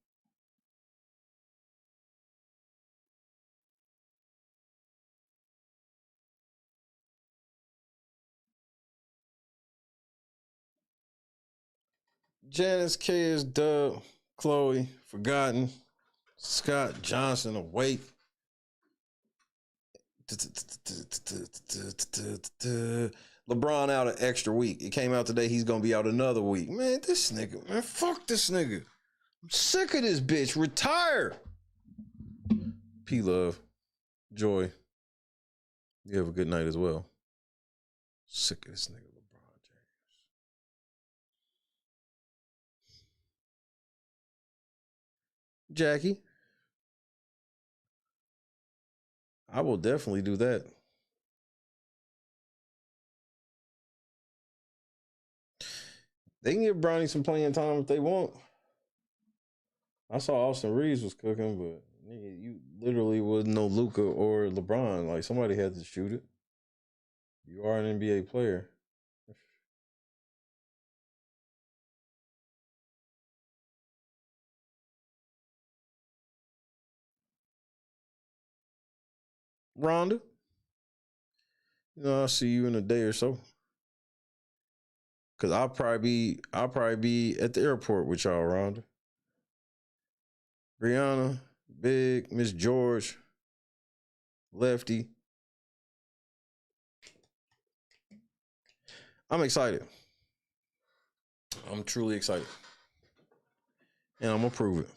Janice, Kay's, Dub, Chloe, forgotten. Scott Johnson, awake. LeBron out an extra week. It came out today. He's going to be out another week. Man, this nigga, man, fuck this nigga. I'm sick of this bitch. Retire. P-Love. Joy. You have a good night as well. Sick of this nigga, LeBron James. Jackie. I will definitely do that. They can give Bronny some playing time if they want. I saw Austin Reeves was cooking, but you literally wasn't no Luka or LeBron. Like, somebody had to shoot it. You are an NBA player. Rhonda, I'll see you in a day or so. Cause I'll probably be at the airport with y'all, Rhonda. Brianna, Big, Miss George, Lefty. I'm excited. I'm truly excited. And I'm gonna prove it.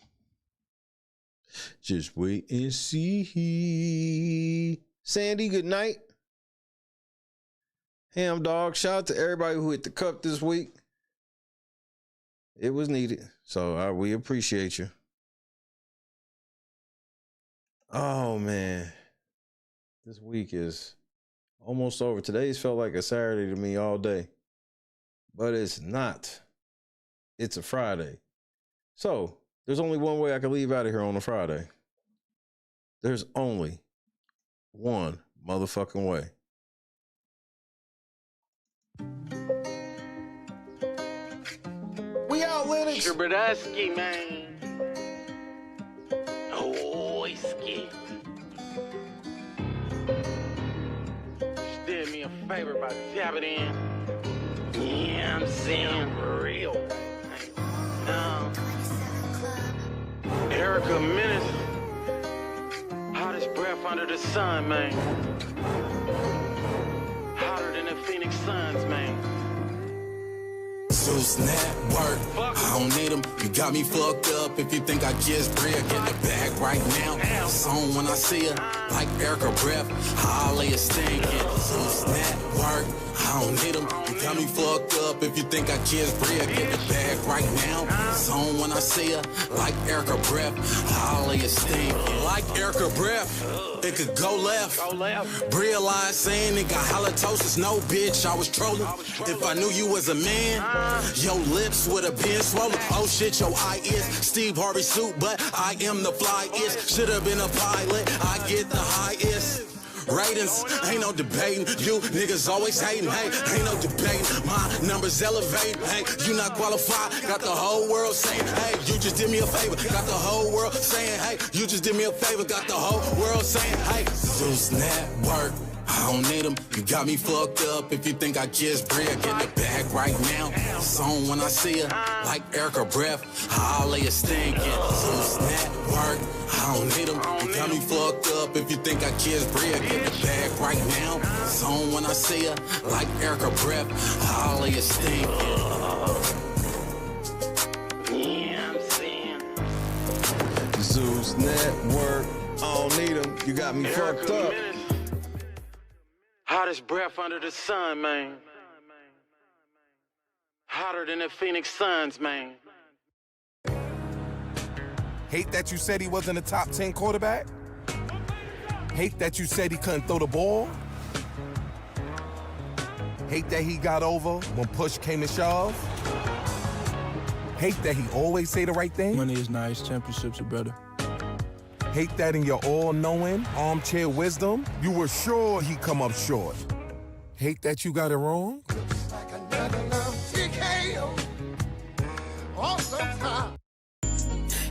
Just wait and see. Sandy, good night. Ham Dog, shout out to everybody who hit the cup this week. It was needed. So we appreciate you. Oh, man. This week is almost over. Today's felt like a Saturday to me all day. But it's not. It's a Friday. So there's only one way I can leave out of here on a Friday. There's only one motherfucking way. We out, Lennox. Shabradowski, man. Oh, he's scared. Just did me a favor by tapping in. Yeah, I'm saying real. Erica Menace. Hottest breath under the sun, man. Hotter than the Phoenix Suns, man. Zeus network, I don't need them. You got me fucked up if you think I just real. Get the bag right now. It's on when I see her. Like Erica breath, Holly is stinking. Zeus network, I don't need them. You got me fucked up if you think I kiss Bria. Get the bag right now. It's on when I see her. Like Erica breath. I'll lay a stink. Like Erica breath. It could go left. Bria lied saying it got halitosis. No, bitch, I was trolling. If I knew you was a man, your lips would have been swollen. Oh shit, your eye is Steve Harvey suit, but I am the flyest. Should have been a pilot. I get the highest ratings. Ain't no debating. You niggas always hating. Hey, ain't no debating. My numbers elevate. Hey, you not qualified. Got the whole world saying, hey, you just did me a favor. Got the whole world saying, hey, you just did me a favor. Got the whole world saying, hey, Zeus Network. I don't need them. You got me fucked up if you think I kissed Bria. Get the bag right now. It's on when I see her. Like Erica breath. I'll lay a stink in. Zeus Network. I don't need them. You got me fucked up if you think I kissed Bria. Get the bag right now. It's on when I see her. Like Erica breath. I'll lay a stink in. Yeah, I'm saying. Zeus Network. I don't need them. You got me fucked up. Hottest breath under the sun, man. Hotter than the Phoenix Suns, man. Hate that you said he wasn't a top 10 quarterback? Hate that you said he couldn't throw the ball? Hate that he got over when push came to shove? Hate that he always say the right thing? Money is nice, championships are better. Hate that in your all-knowing, armchair wisdom, you were sure he'd come up short. Hate that you got it wrong?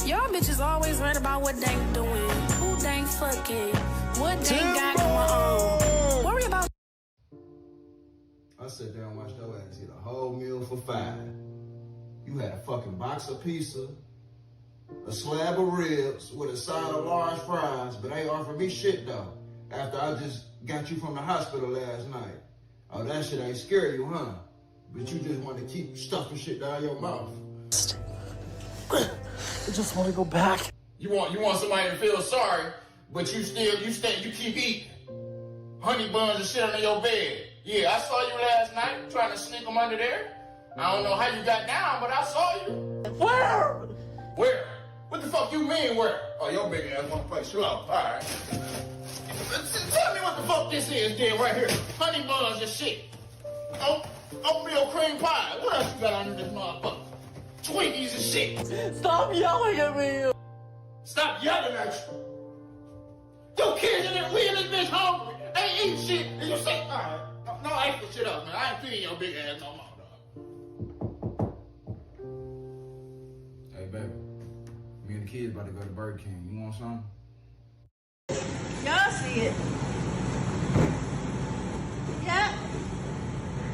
Y'all bitches always worried about what they doing, who they fucking, what they got going on. Worry about. I sat there and watched your ass eat a whole meal for $5. You had a fucking box of pizza, a slab of ribs with a side of large fries, but ain't offered me shit though. After I just got you from the hospital last night. Oh, that shit ain't scare you, huh? But you just want to keep stuffing shit down your mouth. I just want to go back. You want somebody to feel sorry, but you keep eating honey buns and shit under your bed. Yeah, I saw you last night trying to sneak them under there. I don't know how you got down, but I saw you. Where? Where? What the fuck you mean where? Oh, your big ass wanna play you out. All right. Tell me what the fuck this is then right here. Honey buns and shit. Oatmeal cream pie. What else you got under this motherfucker? Twinkies and shit. Stop yelling at me. Stop yelling at you. Your kids we in this bitch hungry. Ain't eating shit. And you say, all right, no extra shit up, man. I ain't feeding your big ass no more, dog. Hey, baby. Me and the kids about to go to Burger King. You want something? Y'all see it. Yeah.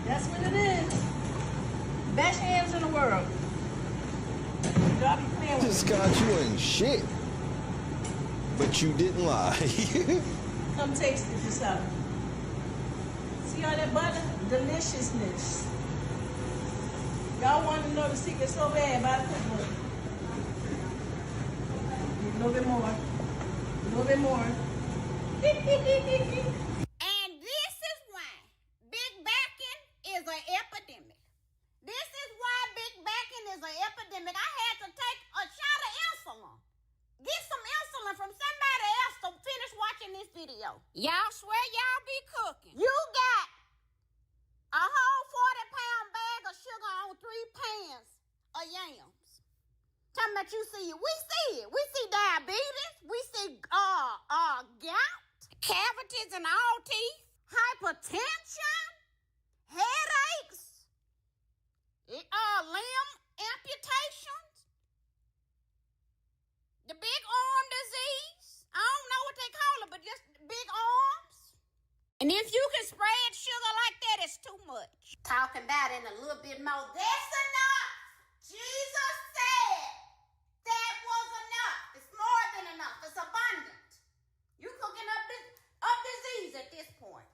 That's what it is. Best hands in the world. Y'all be playing with Just got you ain't shit. But you didn't lie. Come taste it yourself. See all that butter? Deliciousness. Y'all want to know the secret so bad about it? A little bit more. A little bit more. And this is why big backing is an epidemic. This is why big backing is an epidemic. I had to take a shot of insulin. Get some insulin from somebody else to finish watching this video. Y'all swear y'all be cooking. You got a whole 40-pound bag of sugar on 3 pans of yams. Talking about you see it. We see it. We see diabetes. We see gout, cavities in all teeth, hypertension, headaches, limb amputations, the big arm disease. I don't know what they call it, but just big arms. And if you can spread sugar like that, it's too much. Talking about it in a little bit more. That's enough. Jesus said that was enough. It's more than enough. It's abundant. You cooking up disease at this point.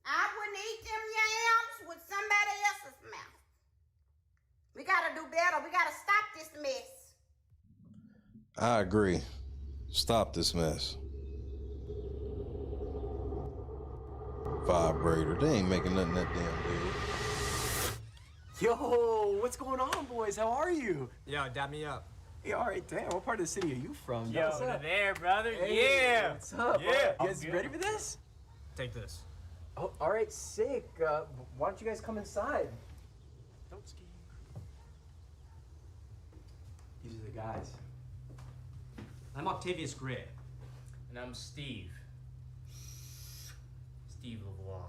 I wouldn't eat them yams with somebody else's mouth. We gotta do better. We gotta stop this mess. I agree. Stop this mess. Vibrator. They ain't making nothing that damn big. Yo, what's going on, boys? How are you? Yo, dab me up. Hey, all right, damn. What part of the city are you from? Yo, What's up? there, brother. Hey, yeah. What's up? Yeah. You guys ready for this? Take this. Oh, all right, sick. Why don't you guys come inside? Don't ski. These are the guys. I'm Octavius Gray. And I'm Steve. Steve LeBron.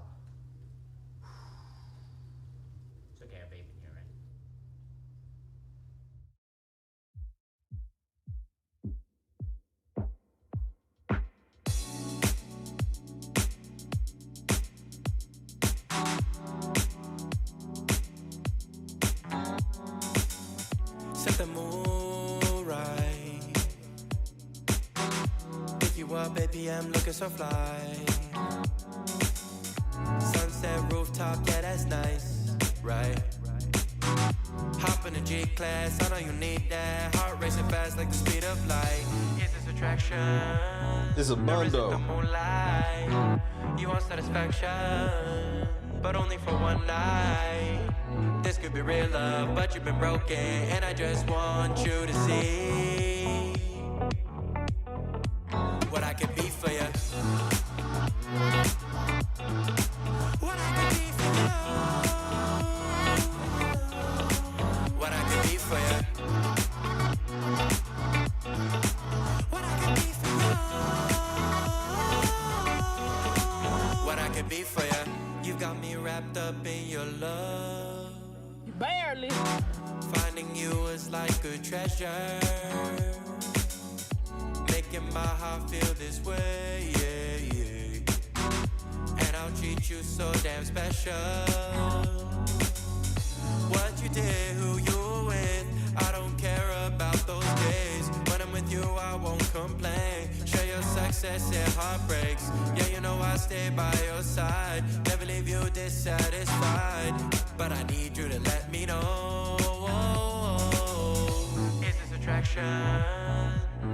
It's okay, I have vape in here, right? Set the mood right. Pick you up, baby, I'm looking so fly. Sunset rooftop, yeah, that's nice, right? Hop in the G-Class, I know you need that. Heart racing fast like the speed of light. Is this attraction? It's a bundle. The moonlight. You want satisfaction, but only for one night. This could be real love, but you've been broken, and I just want you to see what I can be for you. What I can be for you. What I can be for you. What I can be for you. What I can be for you. You got me wrapped up in your love. Barely. Finding you is like a treasure. Making my heart feel this way, yeah, yeah. And I'll treat you so damn special. What you did, who you were with, I don't care about those days. When I'm with you, I won't complain. Share your success and heartbreaks. Yeah, you know I stay by your side. Never leave you dissatisfied. But I need you to let me know. Is this attraction?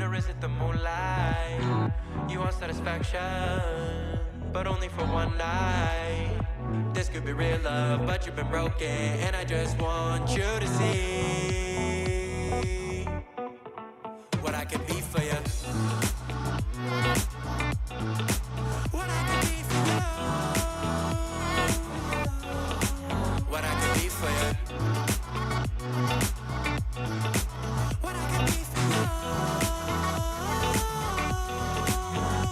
Or is it the moonlight? You want satisfaction, but only for one night. This could be real love, but you've been broken, and I just want you to see what I can be for you. What I can be for you. What I can be for you. What I can be for you.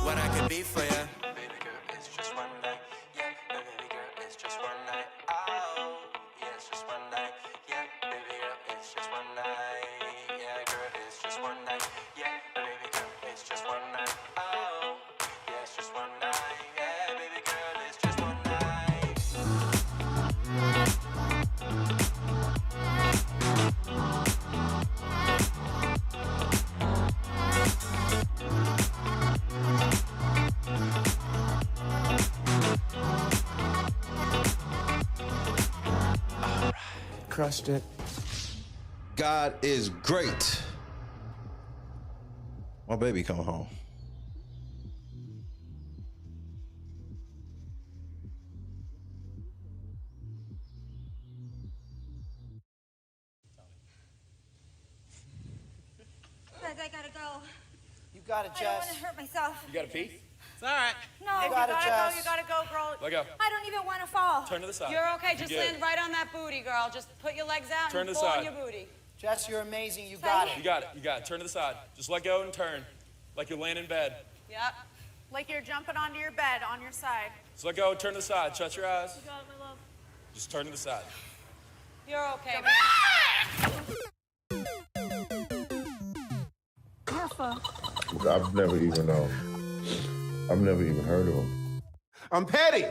What I can be for you. Baby girl, it's just one night. Yeah, baby girl, it's just one night. Oh, yeah, it's just one night. Yeah, baby girl, it's just one night. Yeah, girl, it's just one night. Yeah, baby girl, it's just one night. Oh, yeah, it's just one night. Yeah, baby girl, it's just one night. Crushed it. God is great. My baby coming home. Guys, I gotta go. You got it, I don't want Jess. to hurt myself. You got a pee? It's all right. No, You got it, Jess. You gotta go, girl. Let go. I don't even want to fall. Turn to the side. You're okay. You Just good. land right on that booty, girl. Just put your legs out Turn and to the fall side. on your booty. Jess, you're amazing. You got it. You got it. You got it. Turn to the side. Just let go and turn. Like you're laying in bed. Yep. Like you're jumping onto your bed on your side. Just let go and turn to the side. Shut your eyes. You got it, my love. Just turn to the side. You're okay. Careful. I've never even heard of him. I'm petty.